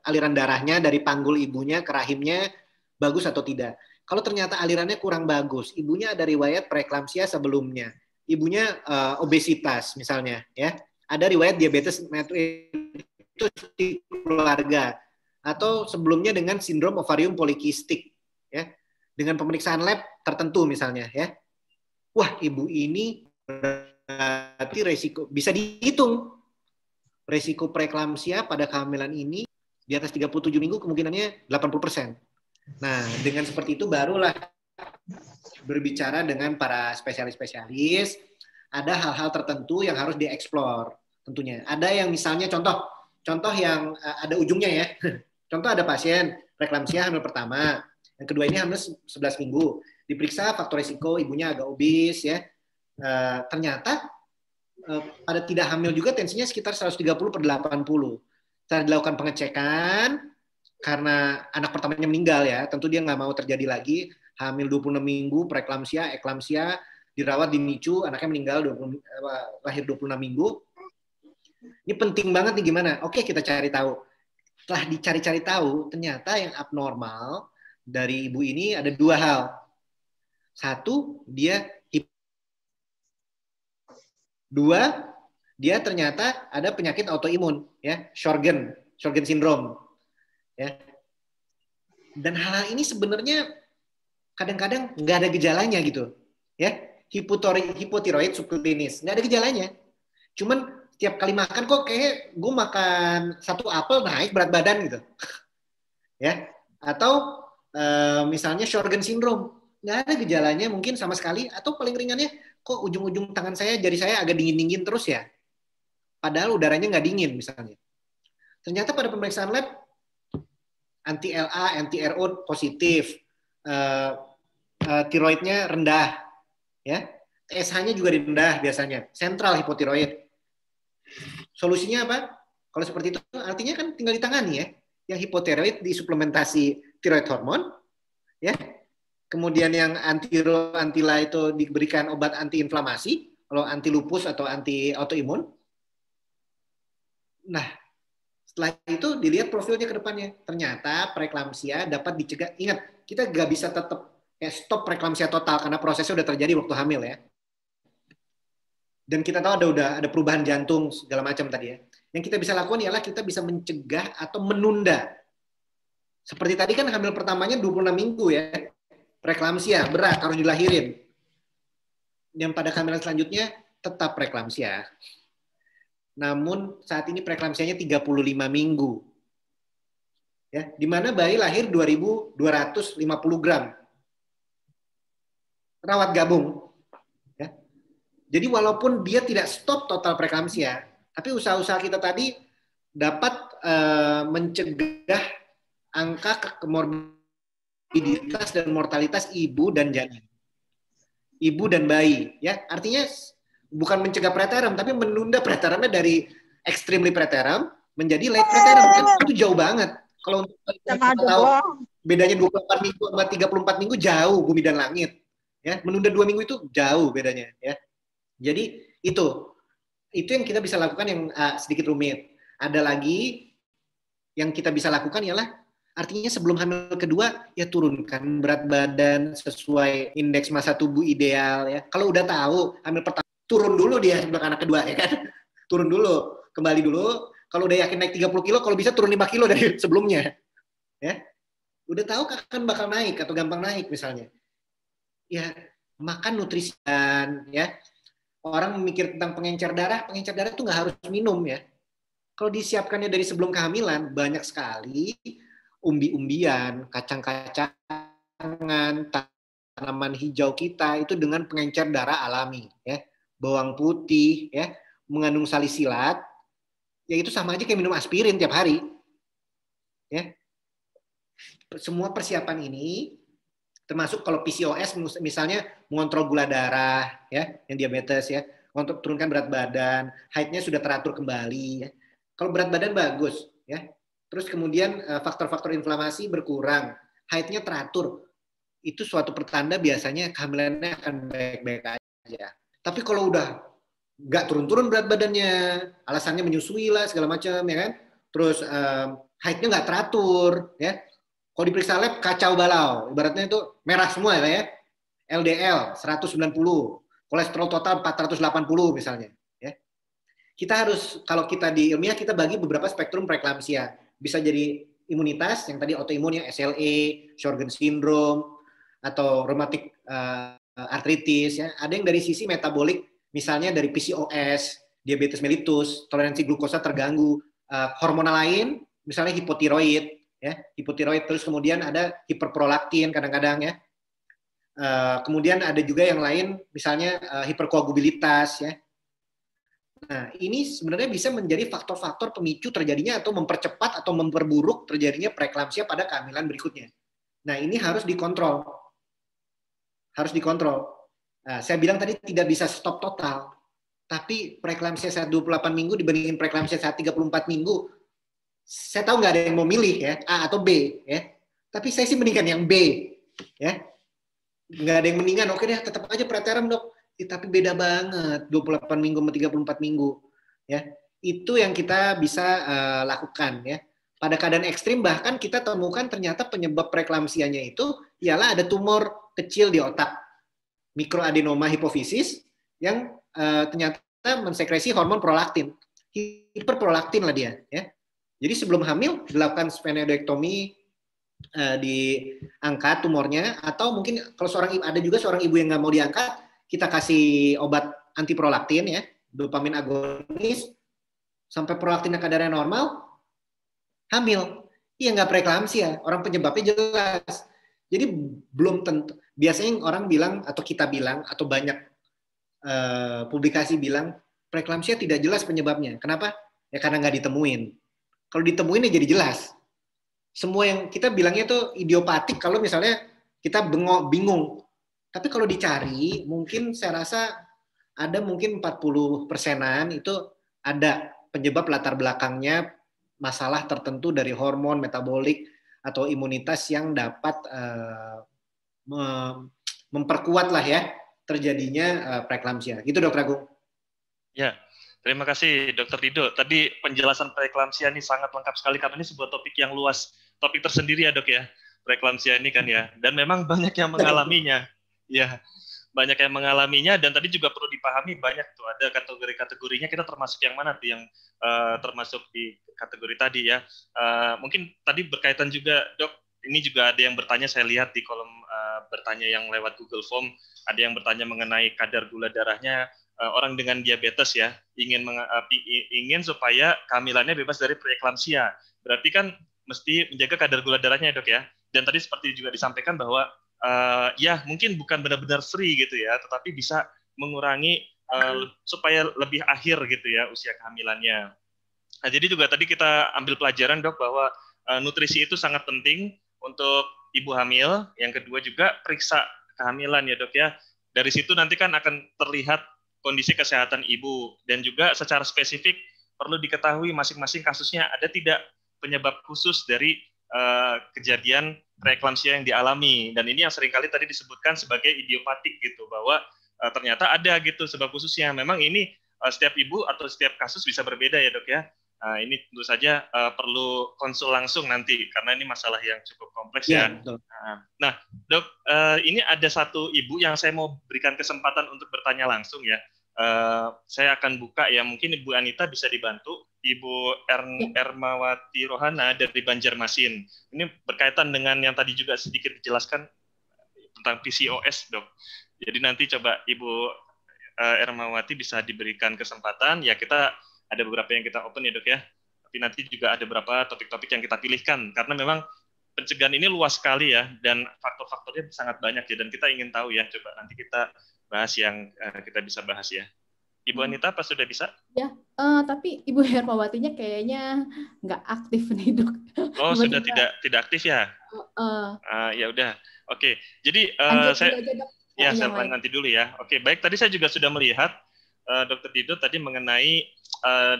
aliran darahnya dari panggul ibunya ke rahimnya bagus atau tidak. Kalau ternyata alirannya kurang bagus, ibunya ada riwayat preeklamsia sebelumnya. Ibunya obesitas misalnya ya. Ada riwayat diabetes itu di keluarga atau sebelumnya dengan sindrom ovarium polikistik ya. Dengan pemeriksaan lab tertentu misalnya ya. Wah, ibu ini berarti resiko bisa dihitung. Resiko preeklamsia pada kehamilan ini di atas 37 minggu kemungkinannya 80%. Nah, dengan seperti itu barulah berbicara dengan para spesialis-spesialis, ada hal-hal tertentu yang harus dieksplor tentunya. Ada yang misalnya contoh yang ada ujungnya ya. Contoh ada pasien preeklamsia hamil pertama, yang kedua ini hamil 11 minggu. Diperiksa faktor risiko ibunya agak obes ya. Ternyata pada tidak hamil juga tensinya sekitar 130/80. Setelah dilakukan pengecekan, karena anak pertamanya meninggal ya, tentu dia nggak mau terjadi lagi, hamil 26 minggu, preeklamsia, eklamsia, dirawat di NICU, anaknya meninggal lahir 26 minggu. Ini penting banget nih gimana? Oke, kita cari tahu. Setelah dicari-cari tahu, ternyata yang abnormal dari ibu ini ada 2 hal. Satu, dia ternyata ada penyakit autoimun ya, Sjögren syndrome ya. Dan hal ini sebenarnya kadang-kadang nggak ada gejalanya gitu ya. Hipotiroid subklinis nggak ada gejalanya, cuman setiap kali makan kok kayak gue makan 1 apel naik berat badan gitu ya. Atau misalnya Sjögren syndrome nggak ada gejalanya mungkin sama sekali, atau paling ringannya kok ujung-ujung tangan saya, jari saya agak dingin-dingin terus ya, padahal udaranya nggak dingin misalnya. Ternyata pada pemeriksaan lab anti-LA, anti-RO positif, tiroidnya rendah, ya, TSH-nya juga rendah biasanya, sentral hipotiroid. Solusinya apa? Kalau seperti itu artinya kan tinggal ditangani ya. Yang hipotiroid disuplementasi tiroid hormon, ya. Kemudian yang antila itu diberikan obat antiinflamasi, kalau anti lupus atau anti autoimun. Nah, setelah itu dilihat profilnya ke depannya. Ternyata preeklamsia dapat dicegah. Ingat, kita nggak bisa tetap stop preeklamsia total karena prosesnya udah terjadi waktu hamil ya. Dan kita tahu ada perubahan jantung segala macam tadi ya. Yang kita bisa lakukan ialah kita bisa mencegah atau menunda. Seperti tadi kan hamil pertamanya 26 minggu ya. preeklamsia, berat, harus dilahirin. Yang pada kehamilan selanjutnya tetap preeklamsia. Namun saat ini preeklamsianya 35 minggu. Ya, di mana bayi lahir 2.250 gram. Rawat gabung. Ya. Jadi walaupun dia tidak stop total preeklamsia, tapi usaha-usaha kita tadi dapat mencegah angka komorbiditas dan mortalitas ibu dan janin. Ibu dan bayi, ya. Artinya bukan mencegah preterm, tapi menunda pretermnya dari extremely preterm menjadi late preterm. Kan itu jauh banget. Kalau untuk kita tahu bedanya 24 minggu sama 34 minggu jauh bumi dan langit. Ya, menunda 2 minggu itu jauh bedanya, ya. Jadi itu yang kita bisa lakukan yang sedikit rumit. Ada lagi yang kita bisa lakukan ialah artinya sebelum hamil kedua ya turunkan berat badan sesuai indeks massa tubuh ideal, ya. Kalau udah tahu hamil pertama turun dulu dia untuk anak kedua, ya kan. Turun dulu, kembali dulu. Kalau udah yakin naik 30 kilo, kalau bisa turun 5 kilo dari sebelumnya. Ya. Udah tahu kan bakal naik atau gampang naik misalnya. Ya, makan nutrisian, ya. Orang memikir tentang pengencer darah itu nggak harus minum, ya. Kalau disiapkannya dari sebelum kehamilan, banyak sekali umbi-umbian, kacang-kacangan, tanaman hijau kita itu dengan pengencer darah alami, ya. Bawang putih, ya, mengandung salisilat, ya itu sama aja kayak minum aspirin tiap hari. Ya. Semua persiapan ini termasuk kalau PCOS misalnya mengontrol gula darah, ya, yang diabetes, ya, untuk turunkan berat badan, haidnya sudah teratur kembali, ya. Kalau berat badan bagus, ya. Terus kemudian faktor-faktor inflamasi berkurang, haidnya teratur. Itu suatu pertanda biasanya kehamilannya akan baik-baik aja. Tapi kalau udah nggak turun-turun berat badannya, alasannya menyusui lah segala macam, ya kan. Terus haidnya nggak teratur, ya. Kalau diperiksa lab kacau balau, ibaratnya itu merah semua, ya. LDL 190, kolesterol total 480 misalnya, ya. Kita harus, kalau kita di ilmiah kita bagi beberapa spektrum preeklamsia. Bisa jadi imunitas yang tadi autoimun, ya, SLE, Sjögren's syndrome, atau rheumatic arthritis, ya. Ada yang dari sisi metabolik, misalnya dari PCOS, diabetes mellitus, toleransi glukosa terganggu, hormonal lain, misalnya hipotiroid, ya, hipotiroid. Terus kemudian ada hiperprolaktin kadang-kadang, ya. Kemudian ada juga yang lain, misalnya hiperkoagubilitas, ya. Nah, ini sebenarnya bisa menjadi faktor-faktor pemicu terjadinya atau mempercepat atau memperburuk terjadinya preeklamsia pada kehamilan berikutnya. Nah, ini harus dikontrol. Harus dikontrol. Nah, saya bilang tadi tidak bisa stop total, tapi preeklamsia saat 28 minggu dibandingin preeklamsia saat 34 minggu, saya tahu nggak ada yang mau milih, ya, A atau B, ya. Tapi saya sih mendingan yang B, ya. Nggak ada yang mendingan, oke deh tetap aja preterm, dok. Tapi beda banget 28 minggu sama 34 minggu, ya. Itu yang kita bisa lakukan, ya. Pada keadaan ekstrim bahkan kita temukan ternyata penyebab preeklamsianya itu ialah ada tumor kecil di otak, mikroadenoma hipofisis, yang ternyata mensekresi hormon prolaktin, hiperprolaktin lah dia, ya. Jadi sebelum hamil dilakukan spenodektomi, diangkat tumornya, atau mungkin kalau ada juga seorang ibu yang nggak mau diangkat, kita kasih obat anti prolaktin, ya, dopamin agonis, sampai prolaktinnya kadarnya normal, hamil. Iya, nggak preeklamsia, orang penyebabnya jelas. Jadi belum tentu. Biasanya orang bilang atau kita bilang atau banyak publikasi bilang preeklamsia tidak jelas penyebabnya. Kenapa? Ya karena nggak ditemuin. Kalau ditemuin ya jadi jelas. Semua yang kita bilangnya itu idiopatik kalau misalnya kita bingung. Tapi kalau dicari, mungkin saya rasa ada mungkin 40%-an itu ada penyebab latar belakangnya masalah tertentu dari hormon, metabolik, atau imunitas yang dapat memperkuat lah, ya, terjadinya preeklamsia. Gitu, Dr. Agung. Ya, terima kasih Dr. Dido. Tadi penjelasan preeklamsia ini sangat lengkap sekali karena ini sebuah topik yang luas, topik tersendiri ya, Dok, ya. Preeklamsia ini kan, ya. Dan memang banyak yang mengalaminya. Ya, banyak yang mengalaminya, dan tadi juga perlu dipahami banyak tuh ada kategori-kategorinya, kita termasuk yang mana tuh yang termasuk di kategori tadi, ya. Mungkin tadi berkaitan juga, Dok, ini juga ada yang bertanya, saya lihat di kolom bertanya yang lewat Google Form, ada yang bertanya mengenai kadar gula darahnya orang dengan diabetes ya, ingin supaya kehamilannya bebas dari preeklamsia. Berarti kan mesti menjaga kadar gula darahnya ya, Dok ya. Dan tadi seperti juga disampaikan bahwa ya mungkin bukan benar-benar free gitu ya, tetapi bisa mengurangi supaya lebih akhir gitu ya usia kehamilannya. Nah, jadi juga tadi kita ambil pelajaran, Dok, bahwa nutrisi itu sangat penting untuk ibu hamil. Yang kedua juga periksa kehamilan ya, Dok ya. Dari situ nanti kan akan terlihat kondisi kesehatan ibu, dan juga secara spesifik perlu diketahui masing-masing kasusnya ada tidak penyebab khusus dari kejadian preeklamsia yang dialami. Dan ini yang seringkali tadi disebutkan sebagai idiopatik gitu, bahwa ternyata ada gitu sebab khususnya. Memang ini setiap ibu atau setiap kasus bisa berbeda ya, Dok ya. Ini tentu saja perlu konsul langsung nanti, karena ini masalah yang cukup kompleks ya. Nah, Dok, ini ada satu ibu yang saya mau berikan kesempatan untuk bertanya langsung ya. Saya akan buka ya, mungkin Ibu Anita bisa dibantu. Ibu Ermawati Rohana dari Banjarmasin. Ini berkaitan dengan yang tadi juga sedikit dijelaskan tentang PCOS, Dok. Jadi nanti coba Ibu Ermawati bisa diberikan kesempatan, ya kita ada beberapa yang kita open ya, Dok ya. Tapi nanti juga ada beberapa topik-topik yang kita pilihkan, karena memang pencegahan ini luas sekali ya, dan faktor-faktornya sangat banyak ya, dan kita ingin tahu ya, coba nanti kita bahas yang kita bisa bahas ya. Ibu Anita, apa sudah bisa? Ya, tapi Ibu Hermawatinya kayaknya nggak aktif nih, Dok. Oh, sudah tidak aktif ya? Ya udah, oke. Jadi saya ya saya nanti dulu ya. Oke, baik. Tadi saya juga sudah melihat Dr. Dido tadi mengenai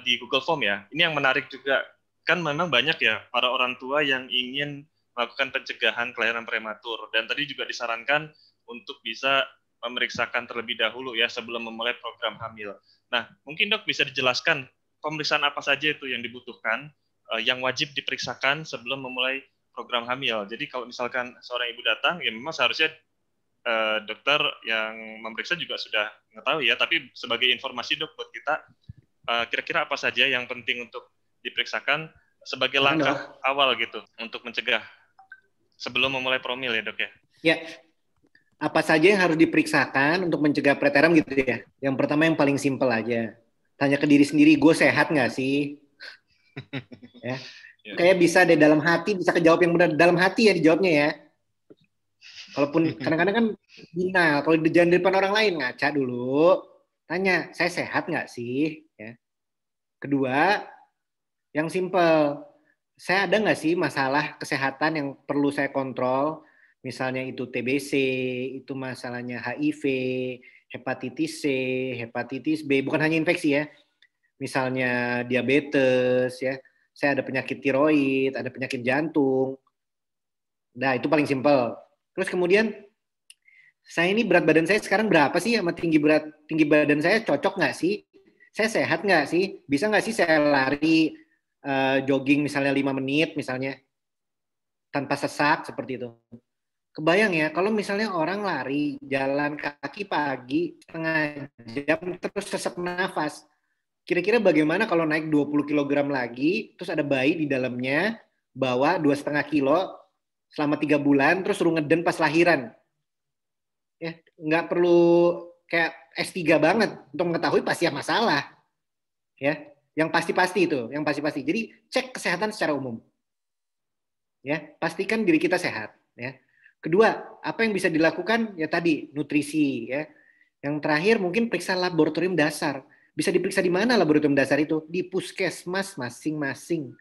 di Google Form ya. Ini yang menarik juga, kan memang banyak ya para orang tua yang ingin melakukan pencegahan kelahiran prematur, dan tadi juga disarankan untuk bisa memeriksakan terlebih dahulu ya sebelum memulai program hamil. Nah, mungkin Dok bisa dijelaskan pemeriksaan apa saja itu yang dibutuhkan, yang wajib diperiksakan sebelum memulai program hamil. Jadi kalau misalkan seorang ibu datang, ya memang seharusnya dokter yang memeriksa juga sudah mengetahui ya, tapi sebagai informasi Dok buat kita, kira-kira apa saja yang penting untuk diperiksakan sebagai langkah awal gitu untuk mencegah sebelum memulai promil ya, Dok ya? Ya, apa saja yang harus diperiksakan untuk mencegah preteram gitu ya? Yang pertama yang paling simpel aja, tanya ke diri sendiri, gue sehat nggak sih? Ya, kayak bisa deh dalam hati, bisa kejawab yang benar dalam hati ya dijawabnya ya. Kalaupun kadang-kadang kan final, kalau jangan di depan orang lain, ngaca dulu, tanya, saya sehat nggak sih? Ya. Kedua, yang simple, saya ada nggak sih masalah kesehatan yang perlu saya kontrol? Misalnya itu TBC, itu masalahnya HIV, hepatitis C, hepatitis B, bukan hanya infeksi ya. Misalnya diabetes, ya. Saya ada penyakit tiroid, ada penyakit jantung. Nah, itu paling simpel. Terus kemudian, saya ini berat badan saya sekarang berapa sih sama tinggi badan saya cocok nggak sih? Saya sehat nggak sih? Bisa nggak sih saya lari jogging misalnya 5 menit misalnya tanpa sesak seperti itu? Kebayang ya, kalau misalnya orang lari jalan kaki pagi setengah jam terus sesak nafas, kira-kira bagaimana kalau naik 20 kg lagi, terus ada bayi di dalamnya, bawa 2,5 kilo selama 3 bulan, terus suruh ngeden pas lahiran. Ya, nggak perlu kayak S3 banget untuk mengetahui pasti ada masalah. Ya, yang pasti-pasti itu, yang pasti-pasti. Jadi cek kesehatan secara umum. Ya, pastikan diri kita sehat. Ya. Kedua, apa yang bisa dilakukan? Ya tadi nutrisi. Ya. Yang terakhir mungkin periksa laboratorium dasar. Bisa diperiksa di mana laboratorium dasar itu? Di puskesmas masing-masing.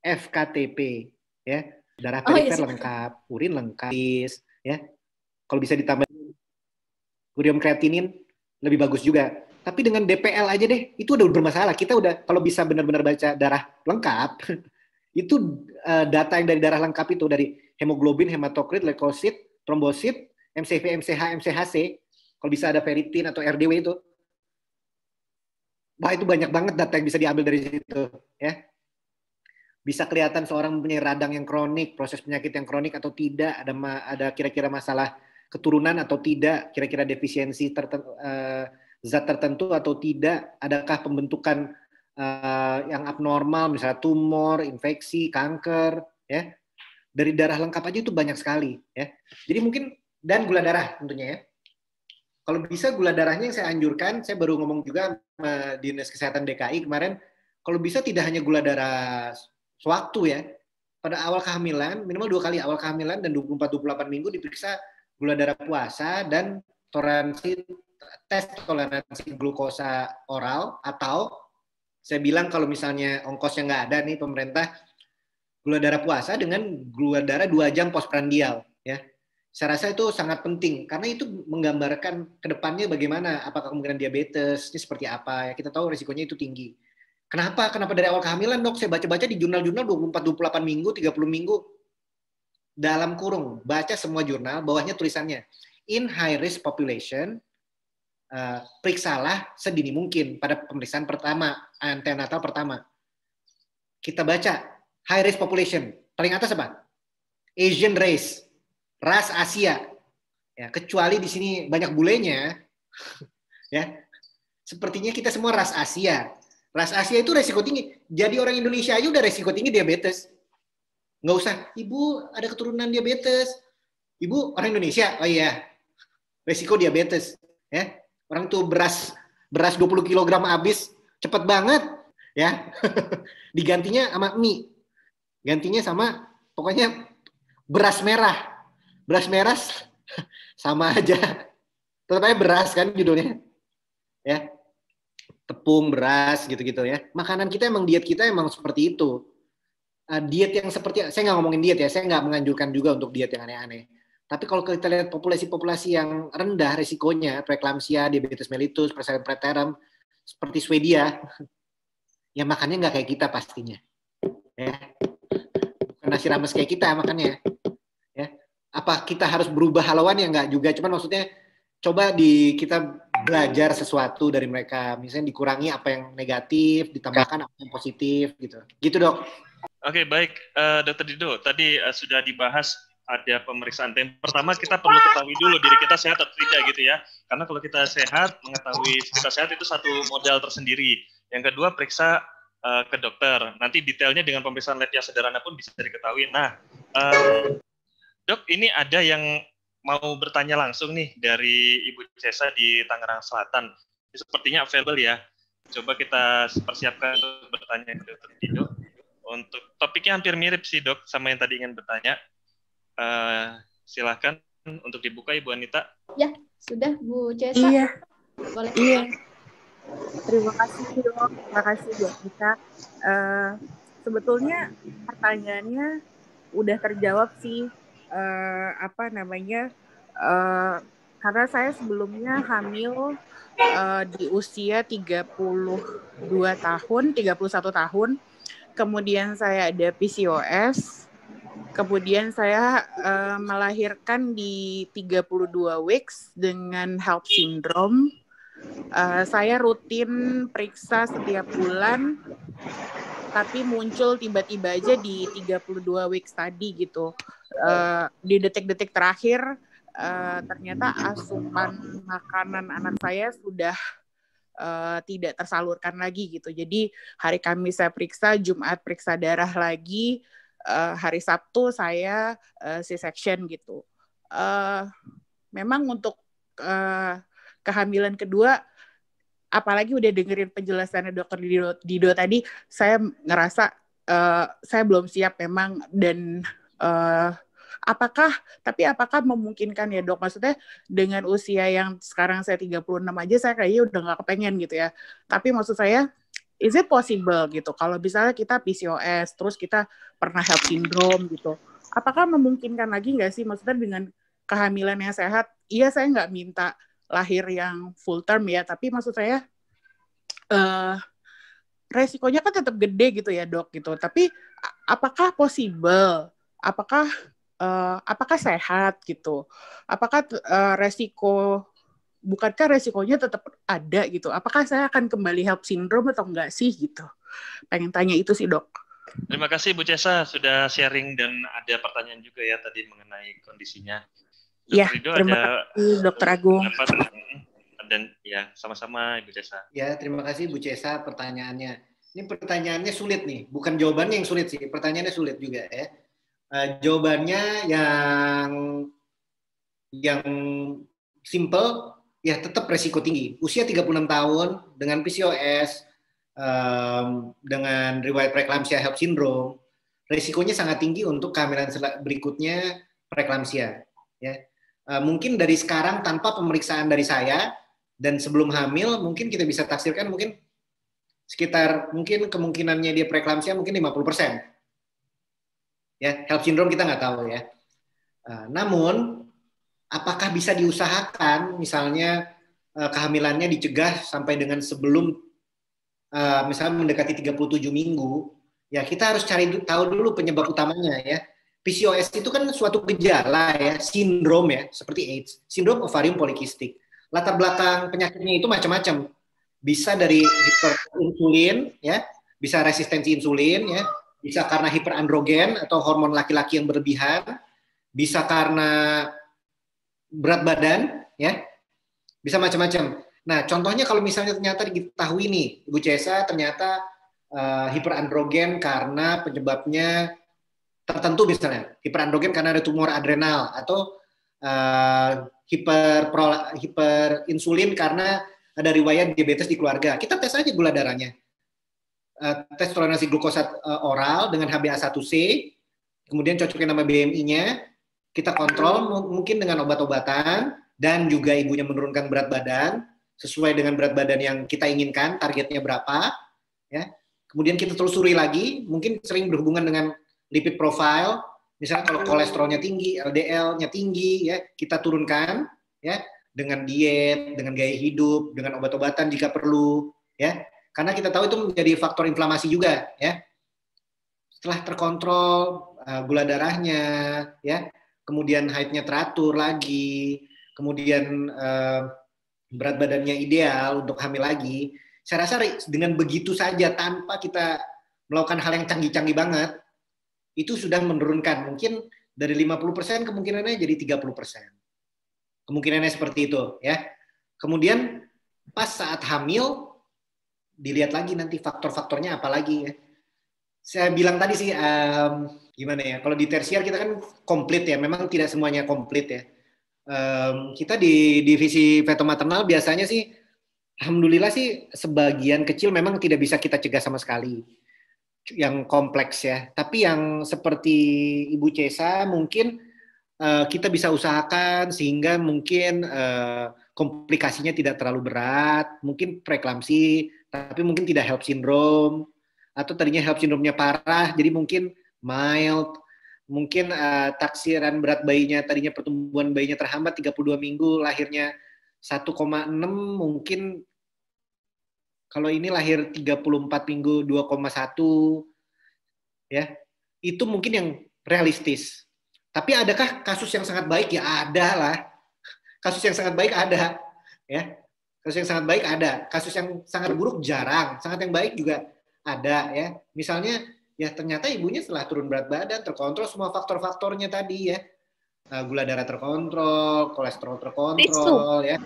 FKTP. Ya, darah perifer lengkap, urin lengkap. Ya, kalau bisa ditambah urium kreatinin lebih bagus juga. Tapi dengan DPL aja deh, itu udah bermasalah. Kita udah kalau bisa benar-benar baca darah lengkap, itu data yang dari darah lengkap itu dari hemoglobin, hematokrit, leukosit, trombosit, MCV, MCH, MCHC, kalau bisa ada ferritin atau RDW itu. Wah, itu banyak banget data yang bisa diambil dari situ, ya. Bisa kelihatan seorang mempunyai radang yang kronik, proses penyakit yang kronik atau tidak, ada kira-kira masalah keturunan atau tidak, kira-kira defisiensi zat tertentu atau tidak, adakah pembentukan yang abnormal, misalnya tumor, infeksi, kanker, ya. Dari darah lengkap aja itu banyak sekali, ya. Jadi mungkin dan gula darah tentunya ya. Kalau bisa gula darahnya yang saya anjurkan, saya baru ngomong juga sama Dinas Kesehatan DKI kemarin, kalau bisa tidak hanya gula darah sewaktu ya, pada awal kehamilan, minimal 2 kali awal kehamilan dan 24-28 minggu diperiksa gula darah puasa dan tes toleransi glukosa oral, atau saya bilang kalau misalnya ongkosnya nggak ada nih pemerintah, gula darah puasa dengan gula darah 2 jam postprandial ya. Saya rasa itu sangat penting karena itu menggambarkan ke depannya bagaimana, apakah kemungkinan diabetes ini seperti apa ya. Kita tahu risikonya itu tinggi. Kenapa dari awal kehamilan, Dok? Saya baca-baca di jurnal-jurnal 24-28 minggu, 30 minggu dalam kurung, baca semua jurnal, bawahnya tulisannya in high risk population, periksalah sedini mungkin pada pemeriksaan pertama, antenatal pertama. Kita baca high risk population, paling atas apa? Asian race, ras Asia, ya, kecuali di sini banyak bulenya, ya. Sepertinya kita semua ras Asia. Ras Asia itu resiko tinggi. Jadi orang Indonesia aja udah resiko tinggi diabetes. Nggak usah, ibu ada keturunan diabetes. Ibu orang Indonesia, oh iya, resiko diabetes. Ya, orang tuh beras 20 kg habis, cepet banget, ya. Digantinya sama mie, gantinya sama pokoknya beras merah. Beras merah sama aja. Tetap aja beras kan judulnya. Ya. Tepung, beras gitu-gitu ya. Makanan kita emang, diet kita emang seperti itu. Diet yang seperti, saya nggak ngomongin diet ya, saya nggak menganjurkan juga untuk diet yang aneh-aneh. Tapi kalau kita lihat populasi-populasi yang rendah risikonya, preeklamsia, diabetes mellitus, persalinan preterm, seperti Swedia, ya makannya nggak kayak kita pastinya. Ya. Bukan nasi rames kayak kita makannya. Ya. Apa kita harus berubah halauan? Ya nggak juga, cuman maksudnya coba kita belajar sesuatu dari mereka, misalnya dikurangi apa yang negatif, ditambahkan apa yang positif gitu. Gitu, Dok. Oke, baik, Dr. Dido, tadi sudah dibahas ada pemeriksaan. Pertama, kita perlu ketahui dulu diri kita sehat atau tidak gitu ya. Karena kalau kita sehat, mengetahui kita sehat itu satu modal tersendiri. Yang kedua, periksa ke dokter. Nanti detailnya dengan pemeriksaan lab yang sederhana pun bisa diketahui. Nah, Dok, ini ada yang mau bertanya langsung nih dari Ibu Cesa di Tangerang Selatan. Ini sepertinya available ya. Coba kita persiapkan untuk bertanya ke Dr. Dido. Untuk topiknya hampir mirip sih, Dok, sama yang tadi ingin bertanya. Silakan untuk dibuka, Ibu Anita. Ya, sudah Bu Cesa. Iya. Boleh. Iya. Terima kasih, Dok. Terima kasih Bu Anita. Sebetulnya pertanyaannya udah terjawab sih. Karena saya sebelumnya hamil di usia 31 tahun, kemudian saya ada PCOS, kemudian saya melahirkan di 32 weeks dengan HELLP syndrome. Saya rutin periksa setiap bulan, tapi muncul tiba-tiba aja di 32 weeks tadi gitu. Di detik-detik terakhir, ternyata asupan makanan anak saya sudah tidak tersalurkan lagi gitu. Jadi hari Kamis saya periksa, Jumat periksa darah lagi, hari Sabtu saya C-section gitu. Memang untuk kehamilan kedua, apalagi udah dengerin penjelasannya Dr. Dido tadi, saya ngerasa saya belum siap memang. Dan apakah memungkinkan ya, Dok? Maksudnya dengan usia yang sekarang saya 36 aja, saya kayaknya udah nggak kepengen gitu ya. Tapi maksud saya, is it possible gitu? Kalau misalnya kita PCOS, terus kita pernah HELLP syndrome gitu, apakah memungkinkan lagi nggak sih? Maksudnya dengan kehamilan yang sehat, iya saya nggak minta lahir yang full term ya, tapi maksud saya resikonya kan tetap gede gitu ya, Dok gitu. Tapi apakah possible? Apakah sehat gitu? Apakah bukankah resikonya tetap ada gitu? Apakah saya akan kembali HELLP syndrome atau enggak sih gitu? Pengen tanya itu sih, Dok. Terima kasih Bu Cesa sudah sharing dan ada pertanyaan juga ya tadi mengenai kondisinya. Iya, terima kasih Dr. Agung. Dan ya, sama-sama Ibu Cesa. Ya, terima kasih Bu Cesa pertanyaannya. Ini pertanyaannya sulit nih, bukan jawabannya yang sulit sih, pertanyaannya sulit juga ya. Jawabannya yang simple, ya tetap resiko tinggi. Usia 36 tahun dengan PCOS, dengan riwayat preeklamsia HELLP syndrome, resikonya sangat tinggi untuk kehamilan berikutnya preeklamsia. Ya. Mungkin dari sekarang tanpa pemeriksaan dari saya dan sebelum hamil, mungkin kita bisa tafsirkan mungkin sekitar mungkin kemungkinannya dia preeklamsia mungkin 50%. Ya, HELLP syndrome kita nggak tahu ya. Namun apakah bisa diusahakan misalnya kehamilannya dicegah sampai dengan sebelum misalnya mendekati 37 minggu, ya kita harus cari tahu dulu penyebab utamanya ya. PCOS itu kan suatu gejala ya, sindrom ya, seperti AIDS, sindrom ovarium polikistik. Latar belakang penyakitnya itu macam-macam. Bisa dari hiperinsulin ya, bisa resistensi insulin ya, bisa karena hiperandrogen atau hormon laki-laki yang berlebihan, bisa karena berat badan, ya, bisa macam-macam. Nah, contohnya kalau misalnya ternyata diketahui nih, Ibu Cesa ternyata hiperandrogen karena penyebabnya tertentu misalnya, hiperandrogen karena ada tumor adrenal atau hiperinsulin karena ada riwayat diabetes di keluarga. Kita tes aja gula darahnya. Tes toleransi glukosa oral dengan HbA1c, kemudian cocokin sama BMI-nya, kita kontrol mungkin dengan obat-obatan dan juga ibunya menurunkan berat badan sesuai dengan berat badan yang kita inginkan, targetnya berapa, ya. Kemudian kita telusuri lagi, mungkin sering berhubungan dengan lipid profile, misalnya kalau kolesterolnya tinggi, LDL-nya tinggi, ya kita turunkan, ya dengan diet, dengan gaya hidup, dengan obat-obatan jika perlu, ya. Karena kita tahu itu menjadi faktor inflamasi juga, ya. Setelah terkontrol gula darahnya, ya, kemudian haidnya teratur lagi, kemudian berat badannya ideal untuk hamil lagi. Saya rasa dengan begitu saja tanpa kita melakukan hal yang canggih-canggih banget, itu sudah menurunkan mungkin dari 50% kemungkinannya jadi 30%. Kemungkinannya seperti itu, ya. Kemudian pas saat hamil dilihat lagi nanti faktor-faktornya apa lagi ya. Saya bilang tadi sih gimana ya, kalau di tersier kita kan komplit ya, memang tidak semuanya komplit ya. Kita di divisi fetomaternal biasanya sih alhamdulillah sih sebagian kecil memang tidak bisa kita cegah sama sekali yang kompleks ya, tapi yang seperti Ibu Cesa mungkin kita bisa usahakan sehingga mungkin komplikasinya tidak terlalu berat, mungkin preeklamsi tapi mungkin tidak HELLP syndrome, atau tadinya HELLP syndrome-nya parah, jadi mungkin mild, mungkin taksiran berat bayinya, tadinya pertumbuhan bayinya terhambat 32 minggu, lahirnya 1,6, mungkin kalau ini lahir 34 minggu 2,1, ya, itu mungkin yang realistis. Tapi adakah kasus yang sangat baik? Ya ada lah. Kasus yang sangat baik ada, ya. Kasus yang sangat baik ada, kasus yang sangat buruk jarang, sangat yang baik juga ada ya. Misalnya ya ternyata ibunya setelah turun berat badan terkontrol semua faktor-faktornya tadi ya. Gula darah terkontrol, kolesterol terkontrol ya.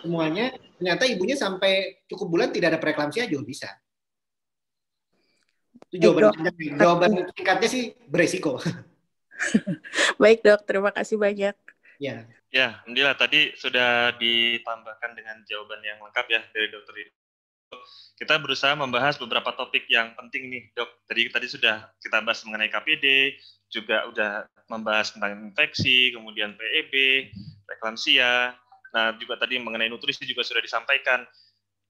Semuanya ternyata ibunya sampai cukup bulan tidak ada preeklamsia juga bisa. Itu jawaban singkatnya sih beresiko. Baik dok, terima kasih banyak. Ya. Ya, alhamdulillah tadi sudah ditambahkan dengan jawaban yang lengkap ya dari dokter ini. Kita berusaha membahas beberapa topik yang penting nih, dok. Tadi sudah kita bahas mengenai KPD, juga udah membahas tentang infeksi, kemudian PEB, preeklamsia. Nah, juga tadi mengenai nutrisi juga sudah disampaikan.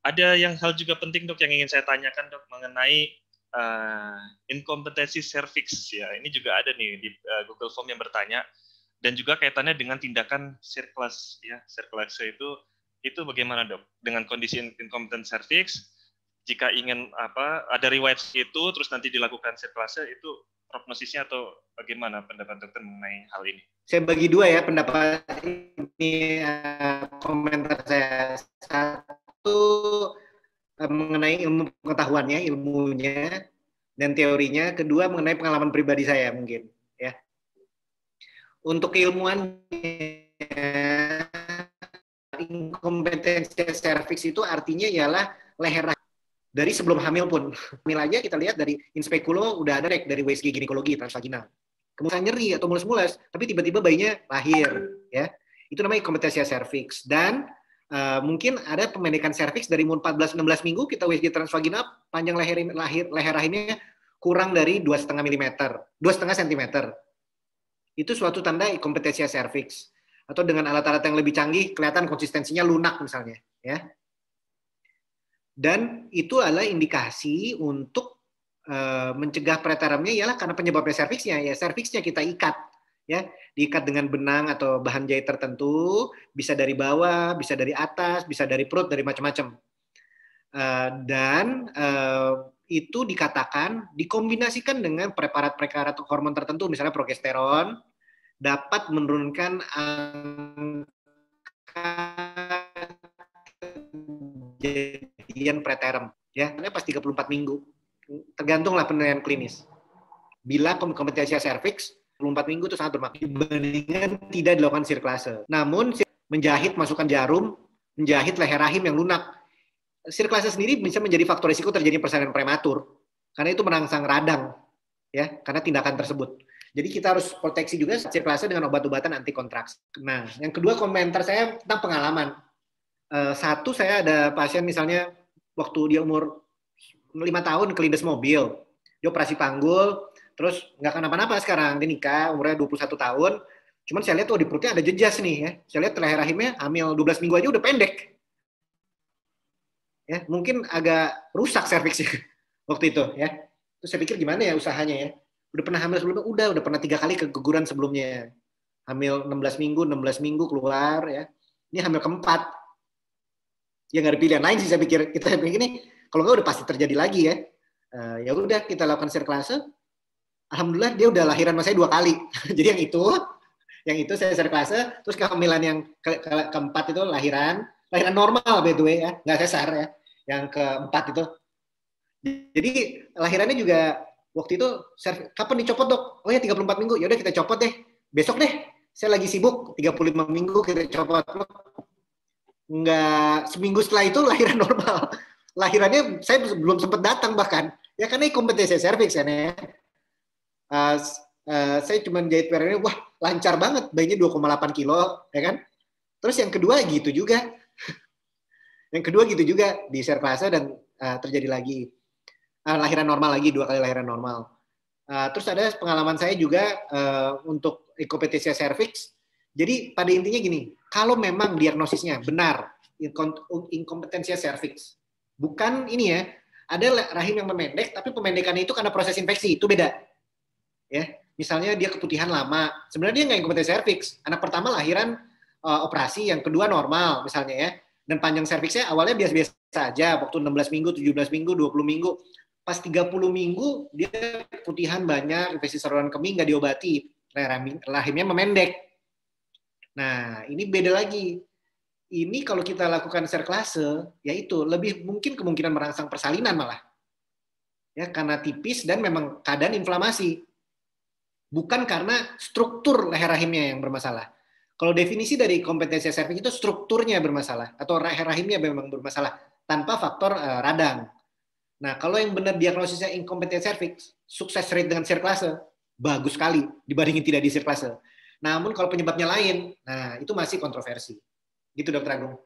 Ada hal juga penting, dok, yang ingin saya tanyakan, dok, mengenai inkompetensi serviks. Ya, ini juga ada nih di Google Form yang bertanya. Dan juga kaitannya dengan tindakan sirkulasi ya, sirkulasi itu bagaimana dok dengan kondisi inkompetent cervix? Jika ingin ada riwayat itu terus nanti dilakukan sirkulasi, itu prognosisnya atau bagaimana pendapat dokter mengenai hal ini? Saya bagi dua ya pendapat ini, komentar saya. Satu mengenai ilmu pengetahuannya, ilmunya dan teorinya. Kedua mengenai pengalaman pribadi saya mungkin ya. Untuk keilmuan inkompetensi serviks itu artinya ialah leher dari sebelum hamil pun. Hamil aja kita lihat dari inspekulo udah ada dari WSG ginekologi transvaginal. Kemudian nyeri atau mulus-mulus, tapi tiba-tiba bayinya lahir. ya. Itu namanya inkompetensia serviks. Dan mungkin ada pemendekan serviks dari umur 14-16 minggu kita USG transvaginal, panjang leher rahimnya kurang dari 2,5 mm, 2,5 cm. Itu suatu tanda inkompetensia serviks. Atau dengan alat-alat yang lebih canggih kelihatan konsistensinya lunak misalnya, ya. Dan itu adalah indikasi untuk mencegah preterumnya ialah karena penyebabnya serviksnya, ya serviksnya kita ikat, ya, diikat dengan benang atau bahan jahit tertentu, bisa dari bawah, bisa dari atas, bisa dari perut, dari macam-macam. Dan itu dikatakan dikombinasikan dengan preparat-preparat hormon tertentu, misalnya progesteron, dapat menurunkan angka kejadian preterum, ya, pas 34 minggu. Tergantunglah penilaian klinis. Bila kompetensia serviks 24 minggu itu sangat bermakna dibandingkan tidak dilakukan sirkulase. Namun menjahit masukkan jarum, menjahit leher rahim yang lunak. Sirkulase sendiri bisa menjadi faktor risiko terjadi persalinan prematur karena itu merangsang radang, ya, karena tindakan tersebut. Jadi kita harus proteksi juga sirkulase dengan obat-obatan anti kontraksi. Nah, yang kedua komentar saya tentang pengalaman. Satu, saya ada pasien misalnya waktu dia umur 5 tahun kelindes mobil, dia operasi panggul, terus nggak kenapa-napa sekarang, dia nikah, umurnya 21 tahun, cuman saya lihat tuh di perutnya ada jejas nih, ya. Saya lihat leher rahimnya hamil 12 minggu aja udah pendek. Ya, mungkin agak rusak serviksnya waktu itu, ya. Terus saya pikir gimana ya usahanya ya. Udah pernah hamil sebelumnya? Udah pernah 3 kali keguguran sebelumnya. Hamil 16 minggu keluar, ya. Ini hamil keempat. Ya nggak ada pilihan lain sih saya pikir. Kita pikir ini kalau nggak udah pasti terjadi lagi ya. Ya udah kita lakukan sirkulase. Alhamdulillah dia udah lahiran sama saya 2 kali. Jadi yang itu saya sirkulase. Terus kehamilan yang keempat itu lahiran normal by the way ya, nggak sesar ya. Yang keempat itu. Jadi lahirannya juga waktu itu kapan dicopot dok? Oh ya 34 minggu. Ya udah kita copot deh. Besok deh. Saya lagi sibuk 35 minggu kita copot. Nggak seminggu setelah itu lahiran normal. Lahirannya saya belum sempat datang bahkan. Ya karena inkompetensi serviks kan ya. Saya cuma jahit perutnya, wah lancar banget, bayinya 2,8 kilo, ya kan? Terus yang kedua gitu juga. Yang kedua gitu juga di sirkulase dan terjadi lagi lahiran normal lagi, 2 kali lahiran normal. Terus ada pengalaman saya juga untuk inkompetensi serviks. Jadi pada intinya gini, kalau memang diagnosisnya benar inkompetensi serviks, bukan ini ya, ada rahim yang memendek, tapi pemendekannya itu karena proses infeksi, itu beda. Ya, misalnya dia keputihan lama, sebenarnya dia nggak inkompetensi serviks. Anak pertama lahiran operasi, yang kedua normal misalnya ya, dan panjang serviksnya awalnya biasa-biasa aja, waktu 16 minggu, 17 minggu, 20 minggu, pas 30 minggu dia keputihan banyak, infeksi saluran kemih nggak diobati, rahimnya memendek. Nah, ini beda lagi. Ini kalau kita lakukan sirkulase, yaitu lebih mungkin kemungkinan merangsang persalinan malah. Ya, karena tipis dan memang keadaan inflamasi. Bukan karena struktur leher rahimnya yang bermasalah. Kalau definisi dari kompetensi serviks itu strukturnya bermasalah atau leher rahimnya memang bermasalah tanpa faktor radang. Nah, kalau yang benar diagnosisnya inkompetensi serviks, sukses rate dengan sirkulase bagus sekali dibandingin tidak di sirkulase. Namun kalau penyebabnya lain, nah itu masih kontroversi. Gitu Dokter Agung.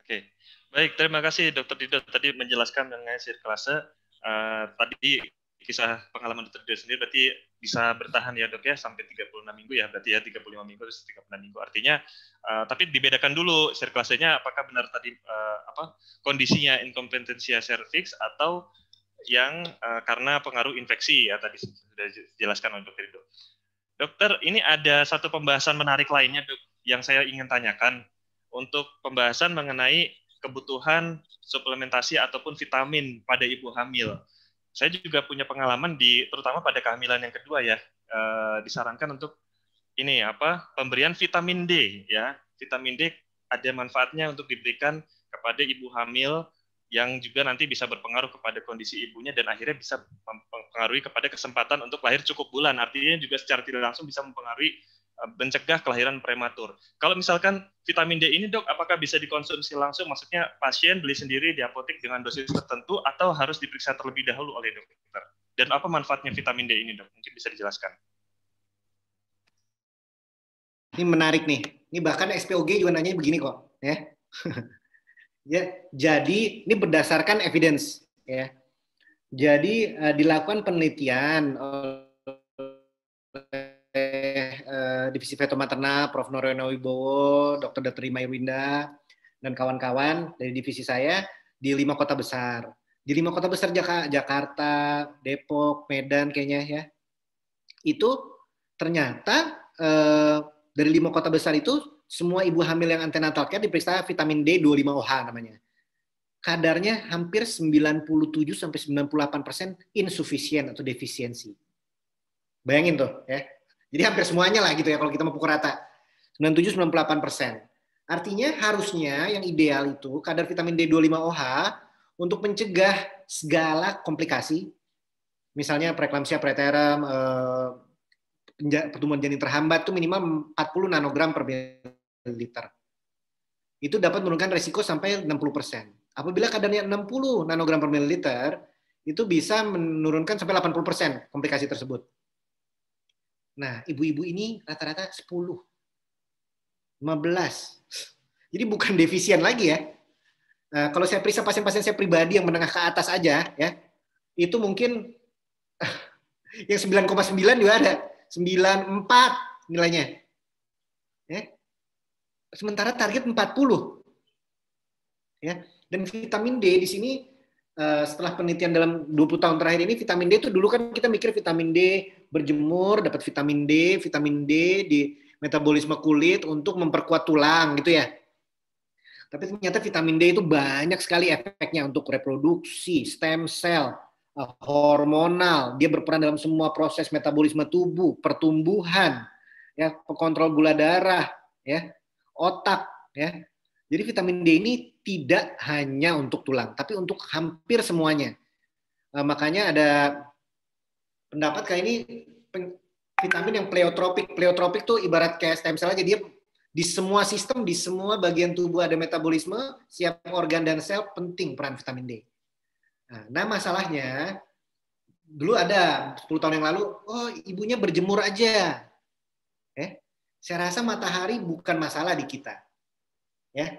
Oke, baik, terima kasih Dokter Dido tadi menjelaskan mengenai sirkulase. Tadi kisah pengalaman Dokter Dido sendiri berarti bisa bertahan ya dok ya sampai 36 minggu ya, berarti ya 35 minggu terus 36 minggu. Artinya, tapi dibedakan dulu sirkulasenya apakah benar tadi kondisinya inkompetensia serviks atau yang karena pengaruh infeksi ya tadi sudah dijelaskan oleh Dokter Dido. Dokter, ini ada satu pembahasan menarik lainnya, Dok, yang saya ingin tanyakan untuk pembahasan mengenai kebutuhan suplementasi ataupun vitamin pada ibu hamil. Saya juga punya pengalaman terutama pada kehamilan yang kedua ya, disarankan untuk pemberian vitamin D ya. Vitamin D ada manfaatnya untuk diberikan kepada ibu hamil yang juga nanti bisa berpengaruh kepada kondisi ibunya dan akhirnya bisa mempengaruhi kepada kesempatan untuk lahir cukup bulan. Artinya juga secara tidak langsung bisa mempengaruhi mencegah kelahiran prematur. Kalau misalkan vitamin D ini dok, apakah bisa dikonsumsi langsung? Maksudnya pasien beli sendiri di apotek dengan dosis tertentu atau harus diperiksa terlebih dahulu oleh dokter? Dan apa manfaatnya vitamin D ini dok? Mungkin bisa dijelaskan. Ini menarik nih. Ini bahkan SPOG juga nanya begini kok, ya. Ya, jadi ini berdasarkan evidence, ya. Jadi dilakukan penelitian oleh Divisi Fetomaterna, Prof. Noryono Wibowo, Dr. Rima Irwinda, dan kawan-kawan dari divisi saya di 5 kota besar. Di 5 kota besar Jakarta, Depok, Medan kayaknya ya. Itu ternyata dari 5 kota besar itu semua ibu hamil yang antenatal care diperiksa vitamin D 25OH namanya. Kadarnya hampir 97-98% insufisien atau defisiensi. Bayangin tuh ya. Jadi hampir semuanya lah gitu ya kalau kita mau pukul rata. 97-98%. Artinya harusnya yang ideal itu kadar vitamin D 25OH untuk mencegah segala komplikasi. Misalnya preeklamsia, preterm, pertumbuhan janin terhambat itu minimal 40 nanogram per mililiter. Itu dapat menurunkan resiko sampai 60%. Apabila kadarnya 60 nanogram per mililiter, itu bisa menurunkan sampai 80% komplikasi tersebut. Nah, ibu-ibu ini rata-rata 10, 15. Jadi bukan defisien lagi ya. Kalau saya periksa pasien-pasien saya pribadi yang menengah ke atas aja, ya, itu mungkin yang 9,9 juga ada. 94 nilainya. Ya. Sementara target 40. Ya. Dan vitamin D di sini setelah penelitian dalam 20 tahun terakhir ini, vitamin D itu dulu kan kita mikir vitamin D berjemur dapat vitamin D di metabolisme kulit untuk memperkuat tulang gitu ya. Tapi ternyata vitamin D itu banyak sekali efeknya untuk reproduksi, stem cell, hormonal, dia berperan dalam semua proses metabolisme tubuh, pertumbuhan, ya, kontrol gula darah, ya, otak, ya. Jadi vitamin D ini tidak hanya untuk tulang, tapi untuk hampir semuanya. Makanya ada pendapat kayak ini vitamin yang pleotropik. Pleotropik tuh ibarat kayak stem cell aja, dia di semua sistem, di semua bagian tubuh ada metabolisme, setiap organ dan sel penting peran vitamin D. Nah, masalahnya dulu ada 10 tahun yang lalu, oh ibunya berjemur aja. Saya rasa matahari bukan masalah di kita. Ya.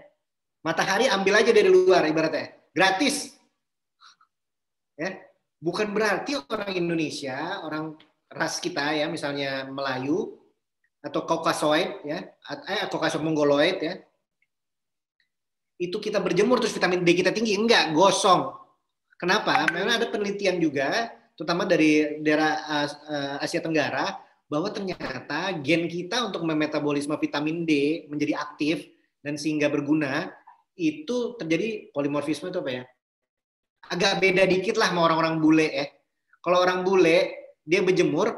Matahari ambil aja dari luar ibaratnya, gratis. Ya. Bukan berarti orang Indonesia, orang ras kita ya, misalnya Melayu atau Kaukasoid ya, Kaukasoid Mongoloid ya. Itu kita berjemur terus vitamin D kita tinggi, enggak, gosong. Kenapa? Memang ada penelitian juga, terutama dari daerah Asia Tenggara, bahwa ternyata gen kita untuk memetabolisme vitamin D menjadi aktif dan sehingga berguna, itu terjadi polimorfisme itu apa ya? Agak beda dikit lah sama orang-orang bule ya. Kalau orang bule, dia berjemur,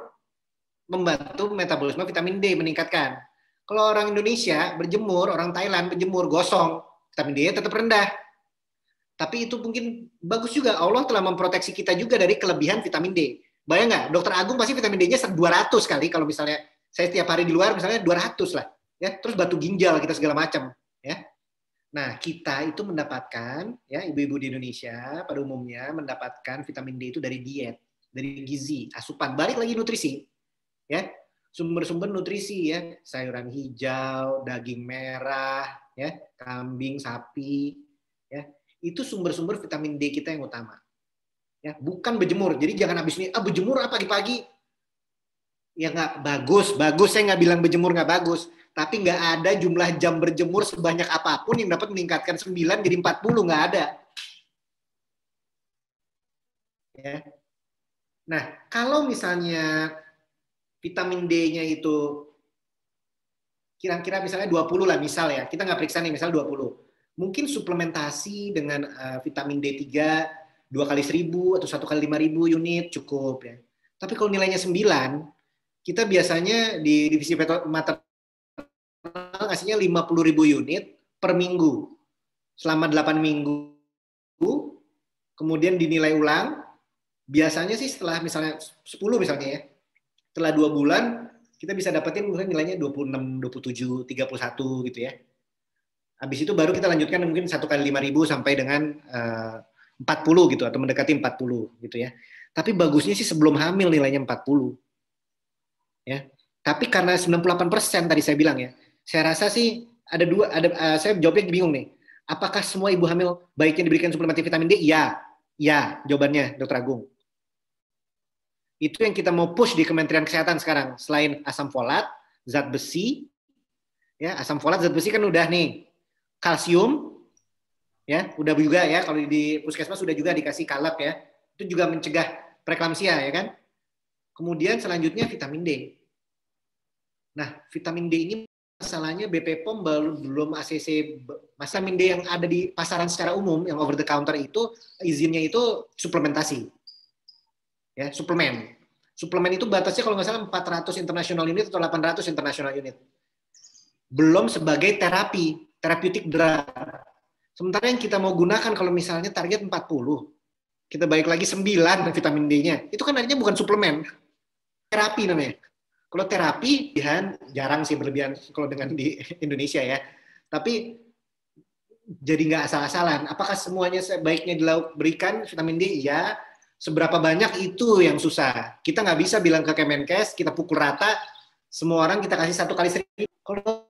membantu metabolisme vitamin D meningkatkan. Kalau orang Indonesia berjemur, orang Thailand berjemur, gosong, vitamin D tetap rendah. Tapi itu mungkin bagus juga. Allah telah memproteksi kita juga dari kelebihan vitamin D. Bayang nggak? Dokter Agung pasti vitamin D-nya 200 kali. Kalau misalnya saya setiap hari di luar, misalnya 200 lah. Ya, terus batu ginjal kita segala macam. Ya. Nah, kita itu mendapatkan, ya, ibu-ibu di Indonesia pada umumnya mendapatkan vitamin D itu dari diet, dari gizi, asupan. Balik lagi nutrisi. Ya. Sumber-sumber nutrisi ya, sayuran hijau, daging merah, ya, kambing, sapi, ya. Itu sumber-sumber vitamin D kita yang utama. Ya, bukan berjemur. Jadi jangan habis ini, berjemur pagi-pagi. Ya nggak bagus, saya nggak bilang berjemur nggak bagus. Tapi nggak ada jumlah jam berjemur sebanyak apapun yang dapat meningkatkan 9 jadi 40, nggak ada. Ya. Nah, kalau misalnya vitamin D-nya itu kira-kira misalnya 20 lah, misal ya, kita nggak periksa nih, misal 20. Mungkin suplementasi dengan vitamin D3 2 kali 1000 atau 1 kali 5000 unit cukup ya. Tapi kalau nilainya 9, kita biasanya di divisi maternal ngasihnya 50.000 unit per minggu selama 8 minggu, kemudian dinilai ulang. Biasanya sih setelah misalnya 10 misalnya ya, setelah 2 bulan kita bisa dapetin mungkin nilainya 26, 27, 31 gitu ya. Habis itu baru kita lanjutkan mungkin 1 kali 5000 sampai dengan 40 gitu atau mendekati 40 gitu ya. Tapi bagusnya sih sebelum hamil nilainya 40. Ya. Tapi karena 98% tadi saya bilang ya, saya rasa sih saya jawabnya bingung nih. Apakah semua ibu hamil baiknya diberikan suplemen vitamin D? Iya, ya jawabannya, Dr. Agung. Itu yang kita mau push di Kementerian Kesehatan sekarang. Selain asam folat, zat besi, ya asam folat, zat besi kan udah nih. Kalsium, ya udah juga ya. Kalau di puskesmas sudah juga dikasih kalap ya. Itu juga mencegah preeklamsia ya kan. Kemudian selanjutnya vitamin D. Nah, vitamin D ini masalahnya BP POM belum ACC. Vitamin D yang ada di pasaran secara umum, yang over the counter itu, izinnya itu suplementasi. Ya, suplemen. Suplemen itu batasnya kalau nggak salah 400 international unit atau 800 international unit. Belum sebagai terapi, therapeutic drug. Sementara yang kita mau gunakan kalau misalnya target 40, kita balik lagi 9 vitamin D-nya. Itu kan artinya bukan suplemen. Terapi namanya. Kalau terapi, jarang sih berlebihan kalau dengan di Indonesia ya. Tapi jadi nggak asal-asalan. Apakah semuanya sebaiknya diberikan vitamin D? Ya. Seberapa banyak itu yang susah. Kita nggak bisa bilang ke Kemenkes, kita pukul rata, semua orang kita kasih 1 kali 1000. Kalau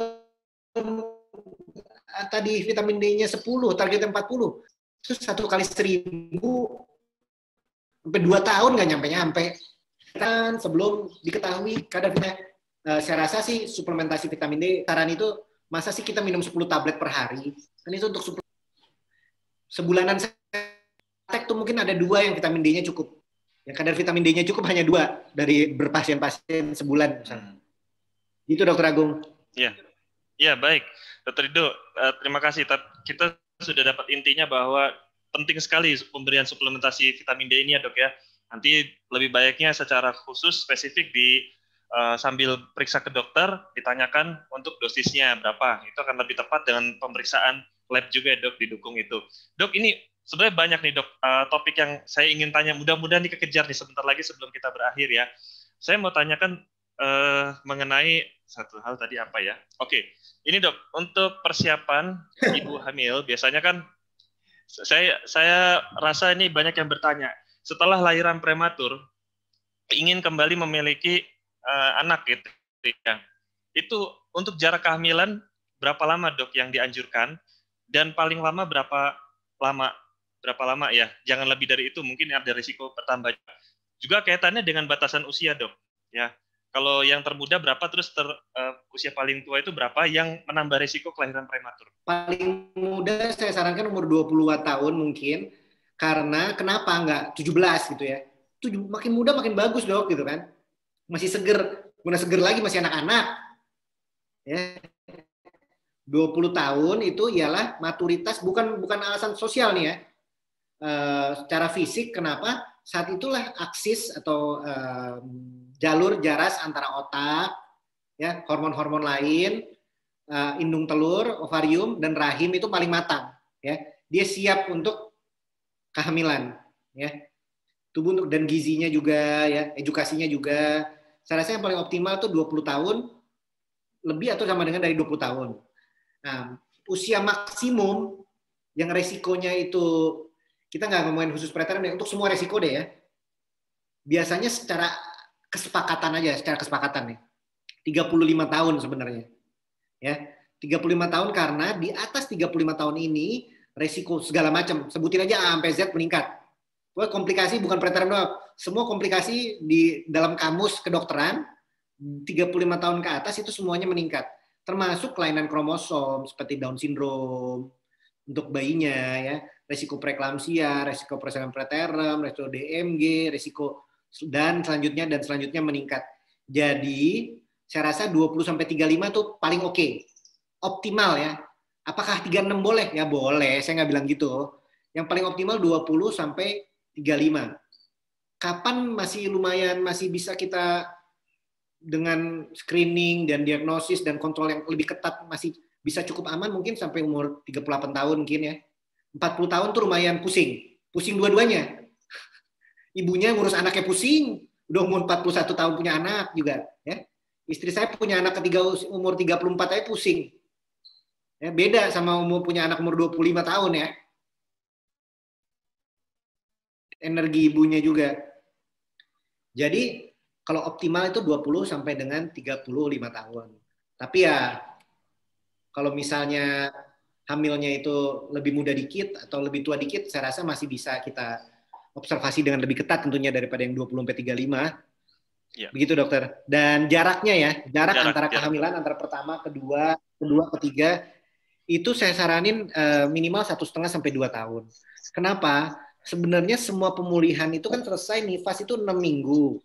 tadi vitamin D-nya 10, targetnya 40, terus 1 kali 1000, sampai 2 tahun nggak nyampe-nyampe. Kan sebelum diketahui kadarnya, saya rasa sih suplementasi vitamin D, saran itu masa sih kita minum 10 tablet per hari? Kan itu untuk sebulanan tek tuh mungkin ada 2 yang vitamin D-nya cukup. Yang kadar vitamin D-nya cukup hanya 2 dari berpasien-pasien sebulan misalnya. Itu Dr. Agung. Ya baik, Dr. Rido, terima kasih. Kita sudah dapat intinya bahwa penting sekali pemberian suplementasi vitamin D ini ya dok ya. Nanti lebih baiknya secara khusus spesifik sambil periksa ke dokter, ditanyakan untuk dosisnya berapa. Itu akan lebih tepat dengan pemeriksaan lab juga ya dok, didukung itu. Dok, ini sebenarnya banyak nih dok, topik yang saya ingin tanya, mudah-mudahan dikejar nih sebentar lagi sebelum kita berakhir ya. Saya mau tanyakan mengenai satu hal tadi apa ya. Oke, ini dok, untuk persiapan ibu hamil, biasanya kan saya rasa ini banyak yang bertanya, setelah lahiran prematur, ingin kembali memiliki anak gitu ya. Itu untuk jarak kehamilan berapa lama dok yang dianjurkan, dan paling lama berapa lama ya? Jangan lebih dari itu, mungkin ada risiko bertambah. Juga kaitannya dengan batasan usia dok. Ya, kalau yang termuda berapa, terus usia paling tua itu berapa yang menambah risiko kelahiran prematur? Paling muda saya sarankan umur 20-an tahun mungkin. Karena kenapa nggak 17 gitu ya? Makin muda makin bagus dok gitu kan? Masih seger, mana seger lagi masih anak-anak. Ya. 20 tahun itu ialah maturitas, bukan alasan sosial nih ya. Secara fisik kenapa? Saat itulah aksis atau jalur jaras antara otak, ya hormon-hormon lain, indung telur, ovarium dan rahim itu paling matang. Ya, dia siap untuk kehamilan, ya. Tubuh dan gizinya juga, ya, edukasinya juga. Saya rasa yang paling optimal tuh 20 tahun lebih atau sama dengan dari 20 tahun. Nah, usia maksimum yang resikonya itu kita nggak ngomongin khusus preterm ya, untuk semua resiko deh ya. Biasanya secara kesepakatan aja, secara kesepakatan nih. 35 tahun sebenarnya. Ya, 35 tahun karena di atas 35 tahun ini resiko segala macam, sebutin aja A sampai Z meningkat. Pokoknya komplikasi bukan preterm doang. Semua komplikasi di dalam kamus kedokteran 35 tahun ke atas itu semuanya meningkat. Termasuk kelainan kromosom seperti Down syndrome untuk bayinya ya, resiko preeklamsia, resiko persalinan preterm, resiko DMG, resiko dan selanjutnya meningkat. Jadi saya rasa 20 sampai 35 tuh paling oke. Optimal ya. Apakah 36 boleh? Ya boleh, saya nggak bilang gitu. Yang paling optimal 20 sampai 35. Kapan masih bisa kita dengan screening dan diagnosis dan kontrol yang lebih ketat masih bisa cukup aman mungkin sampai umur 38 tahun mungkin ya. 40 tahun tuh lumayan pusing. Pusing dua-duanya. Ibunya ngurus anaknya pusing, udah umur 41 tahun punya anak juga ya. Istri saya punya anak ketiga umur 34 aja pusing. Ya, beda sama punya anak umur 25 tahun ya. Energi ibunya juga. Jadi Kalau optimal itu 20 sampai dengan 35 tahun. Tapi ya kalau misalnya hamilnya itu lebih muda dikit atau lebih tua dikit, saya rasa masih bisa kita observasi dengan lebih ketat tentunya daripada yang 20 sampai 35. Ya. Begitu dokter. Dan jaraknya ya, jarak antara kehamilan antara pertama, kedua, ketiga itu saya saranin minimal 1,5 sampai 2 tahun. Kenapa? Sebenarnya semua pemulihan itu kan selesai nifas itu 6 minggu.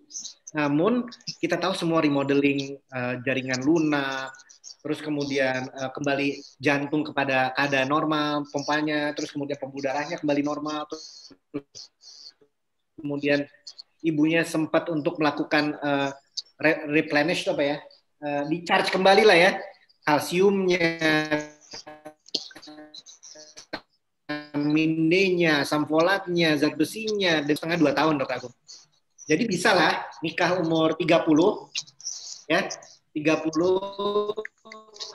Namun kita tahu semua remodeling jaringan lunak, terus kemudian kembali jantung kepada keadaan normal, pompanya, terus kemudian pembuluh darahnya kembali normal, terus kemudian ibunya sempat untuk melakukan replenish apa ya, di-charge kembali lah ya, kalsiumnya, vitamin D-nya, samfolatnya, zat besinya, dan setengah 2 tahun Dok Agung. Jadi bisa lah nikah umur 30, ya, 30,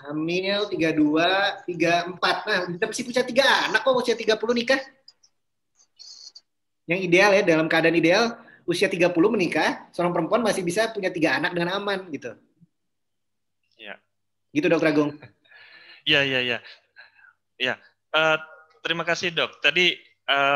hamil, 32, 34. Nah, kita mesti punya 3 anak kok usia 30 nikah. Yang ideal ya, dalam keadaan ideal, usia 30 menikah, seorang perempuan masih bisa punya 3 anak dengan aman, gitu. Ya. Gitu Dok Agung. Iya. Ya, terima kasih Dok. Tadi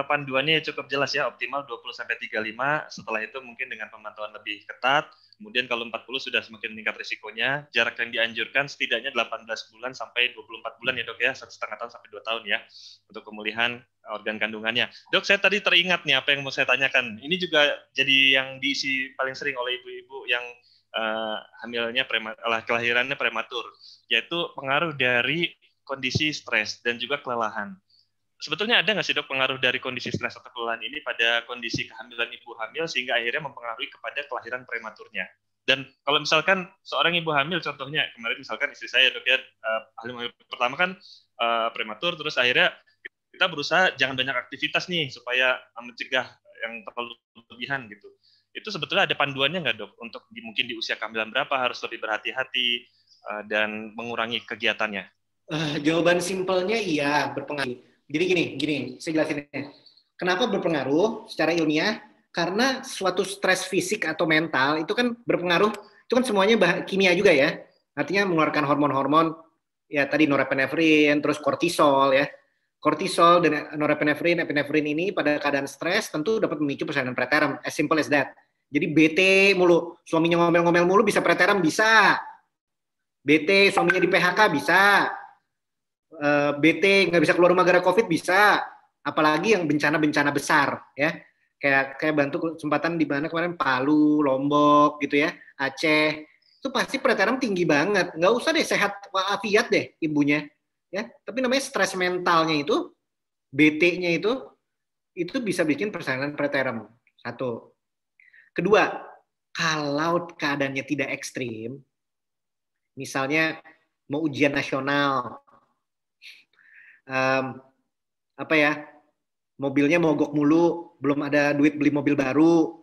panduannya cukup jelas ya, optimal 20-35, setelah itu mungkin dengan pemantauan lebih ketat, kemudian kalau 40 sudah semakin meningkat risikonya, jarak yang dianjurkan setidaknya 18 bulan sampai 24 bulan ya Dok ya, 1,5 tahun sampai 2 tahun ya, untuk pemulihan organ kandungannya. Dok, saya tadi teringat nih apa yang mau saya tanyakan, ini juga jadi yang diisi paling sering oleh ibu-ibu yang hamilnya kelahirannya prematur, yaitu pengaruh dari kondisi stres dan juga kelelahan. Sebetulnya ada nggak sih Dok pengaruh dari kondisi stres atau kelelahan ini pada kondisi kehamilan ibu hamil sehingga akhirnya mempengaruhi kepada kelahiran prematurnya? Dan kalau misalkan seorang ibu hamil, contohnya kemarin misalkan istri saya Dok ya, hamil pertama kan prematur, terus akhirnya kita berusaha jangan banyak aktivitas nih supaya mencegah yang terlalu berlebihan gitu. Itu sebetulnya ada panduannya nggak Dok untuk mungkin di usia kehamilan berapa harus lebih berhati-hati dan mengurangi kegiatannya? Jawaban simpelnya iya, berpengaruh. Jadi gini, saya jelasin ya. Kenapa berpengaruh secara ilmiah? Karena suatu stres fisik atau mental itu kan berpengaruh, itu kan semuanya kimia juga ya. Artinya mengeluarkan hormon-hormon, ya tadi norepinefrin, terus kortisol ya. Kortisol dan norepinefrin, epinefrin ini pada keadaan stres tentu dapat memicu persalinan preterm, as simple as that. Jadi bete mulu, suaminya ngomel-ngomel mulu bisa preterm, bisa. Bete, suaminya di PHK bisa. BT nggak bisa keluar rumah gara COVID bisa, apalagi yang bencana-bencana besar ya, kayak bantu kesempatan di mana kemarin Palu, Lombok gitu ya, Aceh, itu pasti preterm tinggi banget. Nggak usah deh sehat walafiat deh ibunya ya, tapi namanya stres mentalnya itu, BT-nya itu bisa bikin persalinan preterm. Satu. Kedua, kalau keadaannya tidak ekstrim, misalnya mau ujian nasional, mobilnya mogok mulu, belum ada duit beli mobil baru,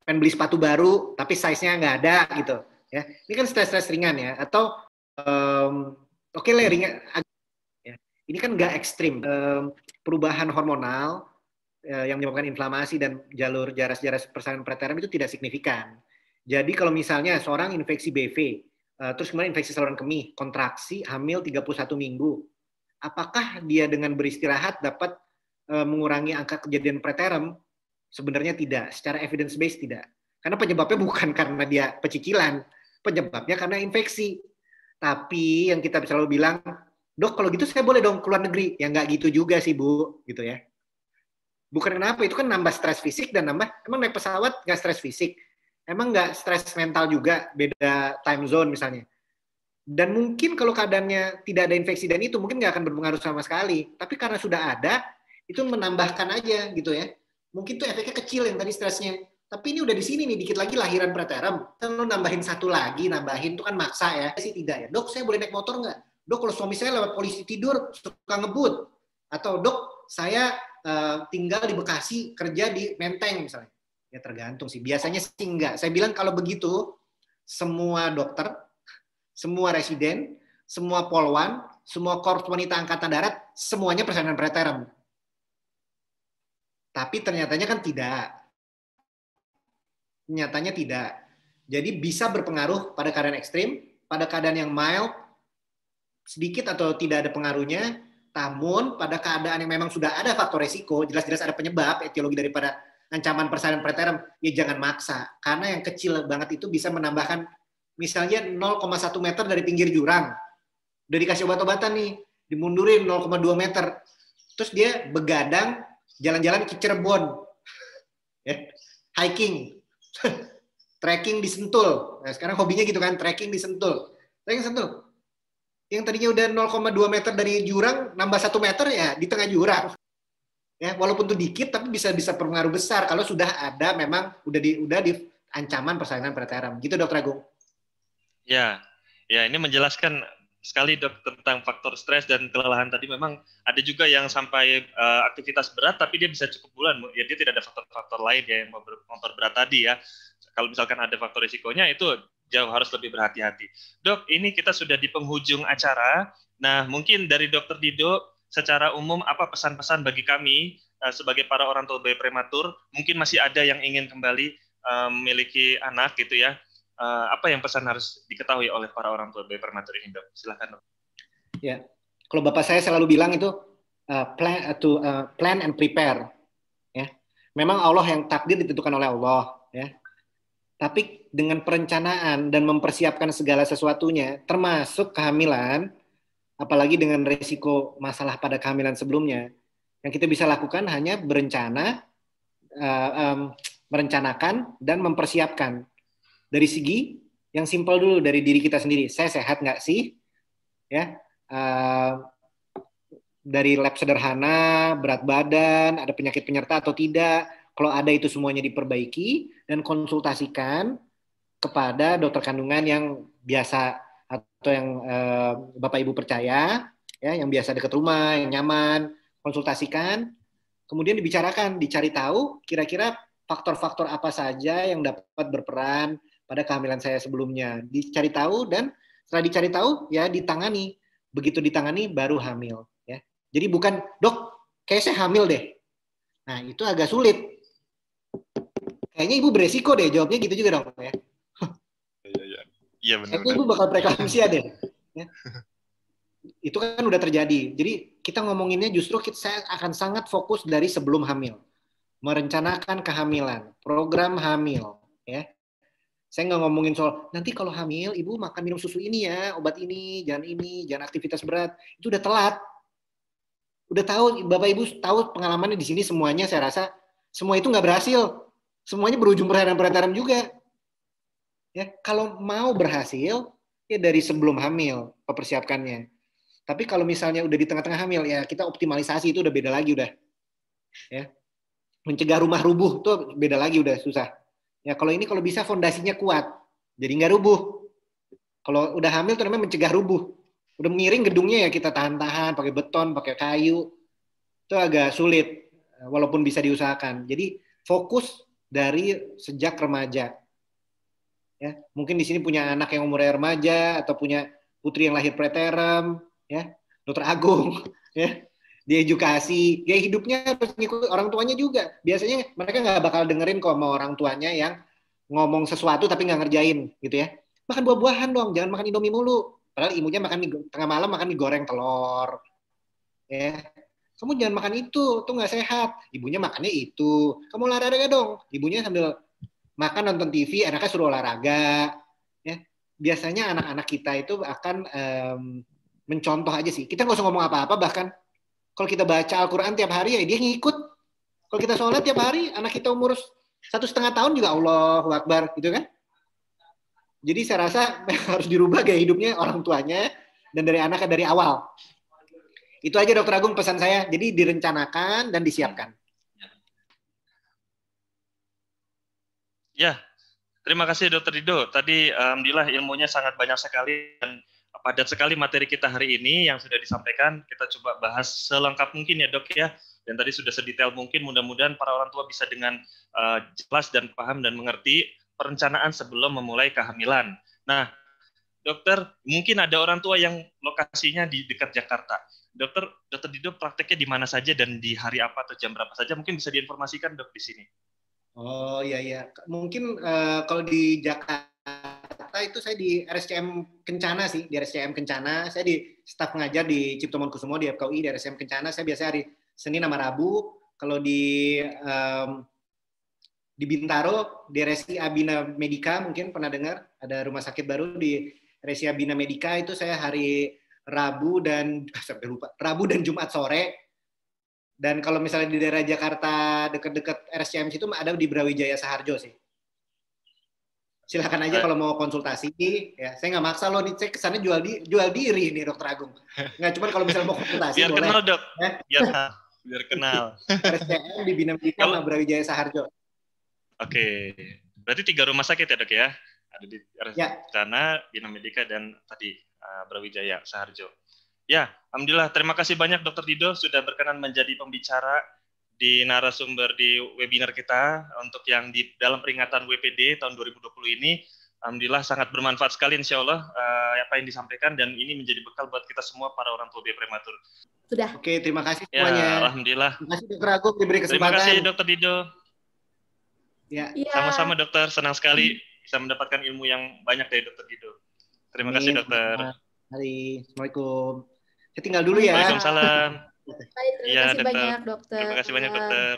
pengen beli sepatu baru tapi size-nya nggak ada gitu ya, ini kan stres ringan ya, atau oke lah ringan ya. Ini kan nggak ekstrim, perubahan hormonal yang menyebabkan inflamasi dan jalur jaras persalinan preterm itu tidak signifikan. Jadi kalau misalnya seorang infeksi BV, terus kemudian infeksi saluran kemih, kontraksi, hamil 31 minggu. Apakah dia dengan beristirahat dapat mengurangi angka kejadian preterm? Sebenarnya tidak, secara evidence based tidak. Karena penyebabnya bukan karena dia pecicilan, penyebabnya karena infeksi. Tapi yang kita selalu bilang, Dok kalau gitu saya boleh dong keluar negeri. Ya nggak gitu juga sih Bu, gitu ya. Bukan kenapa, itu kan nambah stres fisik dan nambah, emang naik pesawat nggak stres fisik? Emang nggak stres mental juga, beda time zone misalnya. Dan mungkin kalau keadaannya tidak ada infeksi dan itu mungkin nggak akan berpengaruh sama sekali. Tapi karena sudah ada, itu menambahkan aja gitu ya. Mungkin tuh efeknya kecil yang tadi stresnya. Tapi ini udah di sini nih, dikit lagi lahiran preterm. Kalau nambahin satu lagi, nambahin itu kan maksa ya. Sih tidak ya. Dok, saya boleh naik motor nggak? Dok, kalau suami saya lewat polisi tidur, suka ngebut. Atau dok, saya tinggal di Bekasi, kerja di Menteng misalnya. Ya tergantung sih. Biasanya sih enggak. Saya bilang kalau begitu, semua dokter, semua residen, semua polwan, semua korps wanita angkatan darat, semuanya persalinan preterm. Tapi ternyatanya kan tidak. Nyatanya tidak. Jadi bisa berpengaruh pada keadaan ekstrim, pada keadaan yang mild, sedikit atau tidak ada pengaruhnya, namun pada keadaan yang memang sudah ada faktor resiko, jelas-jelas ada penyebab, etiologi daripada ancaman persalinan preterm, ya jangan maksa. Karena yang kecil banget itu bisa menambahkan, misalnya 0,1 meter dari pinggir jurang, udah dikasih obat-obatan nih, dimundurin 0,2 meter, terus dia begadang, jalan-jalan ke Cirebon, hiking, trekking di Sentul. Nah, sekarang hobinya gitu kan, trekking di Sentul. Trekking Sentul. Yang tadinya udah 0,2 meter dari jurang, nambah 1 meter ya di tengah jurang. Ya, walaupun itu dikit, tapi bisa berpengaruh besar kalau sudah ada memang udah di ancaman persalinan preterm. Gitu, Dr. Agung. Ya, ini menjelaskan sekali dok tentang faktor stres dan kelelahan tadi. Memang ada juga yang sampai aktivitas berat tapi dia bisa cukup bulan, ya dia tidak ada faktor-faktor lain ya yang memperberat tadi ya. Kalau misalkan ada faktor risikonya itu jauh harus lebih berhati-hati. Dok, ini kita sudah di penghujung acara. Nah, mungkin dari Dr. Dido secara umum apa pesan-pesan bagi kami sebagai para orang tua bayi prematur, mungkin masih ada yang ingin kembali memiliki anak gitu ya. Apa yang pesan harus diketahui oleh para orang tua bayi prematur ini, Dok? Silakan, Dok. Ya, kalau bapak saya selalu bilang itu plan and prepare. Ya, memang Allah yang takdir ditentukan oleh Allah. Ya, tapi dengan perencanaan dan mempersiapkan segala sesuatunya, termasuk kehamilan, apalagi dengan resiko masalah pada kehamilan sebelumnya, yang kita bisa lakukan hanya berencana, merencanakan dan mempersiapkan. Dari segi yang simpel dulu dari diri kita sendiri. Saya sehat nggak sih? Ya, dari lab sederhana, berat badan, ada penyakit penyerta atau tidak. Kalau ada itu semuanya diperbaiki dan konsultasikan kepada dokter kandungan yang biasa atau yang Bapak Ibu percaya, ya, yang biasa dekat rumah, yang nyaman, konsultasikan. Kemudian dibicarakan, dicari tahu kira-kira faktor-faktor apa saja yang dapat berperan pada kehamilan saya sebelumnya. Dicari tahu dan setelah dicari tahu ya ditangani. Begitu ditangani baru hamil. Ya. Jadi bukan, dok, kayak saya hamil deh. Nah itu agak sulit. Kayaknya ibu beresiko deh, jawabnya gitu juga dong. Ya. Iya benar. Itu ibu bakal preeklamsia deh. Ya. Itu kan udah terjadi. Jadi kita ngomonginnya justru saya akan sangat fokus dari sebelum hamil. Merencanakan kehamilan, program hamil. Ya. Saya nggak ngomongin soal, nanti kalau hamil, ibu makan minum susu ini ya, obat ini, jangan aktivitas berat. Itu udah telat. Udah tahu, Bapak Ibu tahu pengalamannya di sini semuanya, saya rasa semua itu nggak berhasil. Semuanya berujung preterm juga. Ya, kalau mau berhasil, ya dari sebelum hamil, persiapkannya. Tapi kalau misalnya udah di tengah-tengah hamil, ya kita optimalisasi itu udah beda lagi udah. Ya. Mencegah rumah rubuh tuh beda lagi udah susah. Ya kalau ini kalau bisa fondasinya kuat, jadi nggak rubuh. Kalau udah hamil tuh namanya mencegah rubuh. Udah miring gedungnya ya kita tahan-tahan, pakai beton, pakai kayu. Itu agak sulit, walaupun bisa diusahakan. Jadi fokus dari sejak remaja. Ya, mungkin di sini punya anak yang umurnya remaja atau punya putri yang lahir preterm, ya, Dokter Agung, ya, diedukasi, ya hidupnya harus ngikut orang tuanya juga. Biasanya mereka nggak bakal dengerin kok sama orang tuanya yang ngomong sesuatu tapi nggak ngerjain, gitu ya. Makan buah-buahan dong, jangan makan Indomie mulu. Padahal ibunya makan tengah malam makan mie goreng telur, ya. Kamu jangan makan itu, tuh nggak sehat. Ibunya makannya itu. Kamu olahraga dong. Ibunya sambil makan nonton TV, anaknya suruh olahraga. Ya. Biasanya anak-anak kita itu akan mencontoh aja sih. Kita nggak usah ngomong apa-apa, bahkan kalau kita baca Al-Quran tiap hari, ya dia ngikut. Kalau kita sholat tiap hari, anak kita umur 1,5 tahun juga Allahu Akbar, gitu kan? Jadi saya rasa harus dirubah gaya hidupnya orang tuanya dan dari anaknya dari awal. Itu aja Dokter Agung pesan saya. Jadi direncanakan dan disiapkan. Ya, terima kasih Dokter Dido. Tadi alhamdulillah ilmunya sangat banyak sekali dan padat sekali materi kita hari ini yang sudah disampaikan. Kita coba bahas selengkap mungkin ya Dok ya. Dan tadi sudah sedetail mungkin. Mudah-mudahan para orang tua bisa dengan jelas dan paham dan mengerti perencanaan sebelum memulai kehamilan. Nah, Dokter, mungkin ada orang tua yang lokasinya di dekat Jakarta. Dokter Dido prakteknya di mana saja dan di hari apa atau jam berapa saja mungkin bisa diinformasikan Dok di sini. Oh iya iya. Mungkin kalau di Jakarta itu saya di RSCM Kencana sih, di RSCM Kencana. Saya di staf pengajar di Cipto Mangunkusumo di FKUI di RSCM Kencana. Saya biasa hari Senin sama Rabu. Kalau di Bintaro di RSI Abina Medica mungkin pernah dengar, ada rumah sakit baru di RSI Abina Medica, itu saya hari Rabu dan sampai lupa, Rabu dan Jumat sore. Dan kalau misalnya di daerah Jakarta dekat-dekat RSCM situ ada di Brawijaya Saharjo sih. Silakan aja kalau mau konsultasi. Ya, saya nggak maksa loh nih, saya kesannya jual diri nih Dokter Agung. Nggak, cuma kalau misalnya mau konsultasi Biar boleh. kenal dok. Ya. Biar kenal. RSCM di Bina Medica sama Brawijaya Saharjo. Oke, berarti 3 rumah sakit ya dok ya? Ada di sana, Bina Medica dan tadi Brawijaya Saharjo. Ya, alhamdulillah. Terima kasih banyak Dr. Dido sudah berkenan menjadi pembicara di narasumber di webinar kita untuk yang di dalam peringatan WPD tahun 2020 ini. Alhamdulillah sangat bermanfaat sekali insya Allah apa yang disampaikan, dan ini menjadi bekal buat kita semua para orang tua bayi prematur. Sudah. Oke, terima kasih semuanya. Ya, alhamdulillah. Terima kasih Dr. Agung diberi kesempatan. Terima kasih Dr. Dido. Ya. Sama-sama dokter, senang sekali bisa mendapatkan ilmu yang banyak dari Dr. Dido. Terima kasih dokter. Mari, Assalamualaikum. Saya tinggal dulu ya. Waalaikumsalam. Baik, terima kasih banyak dokter. Terima kasih banyak dokter.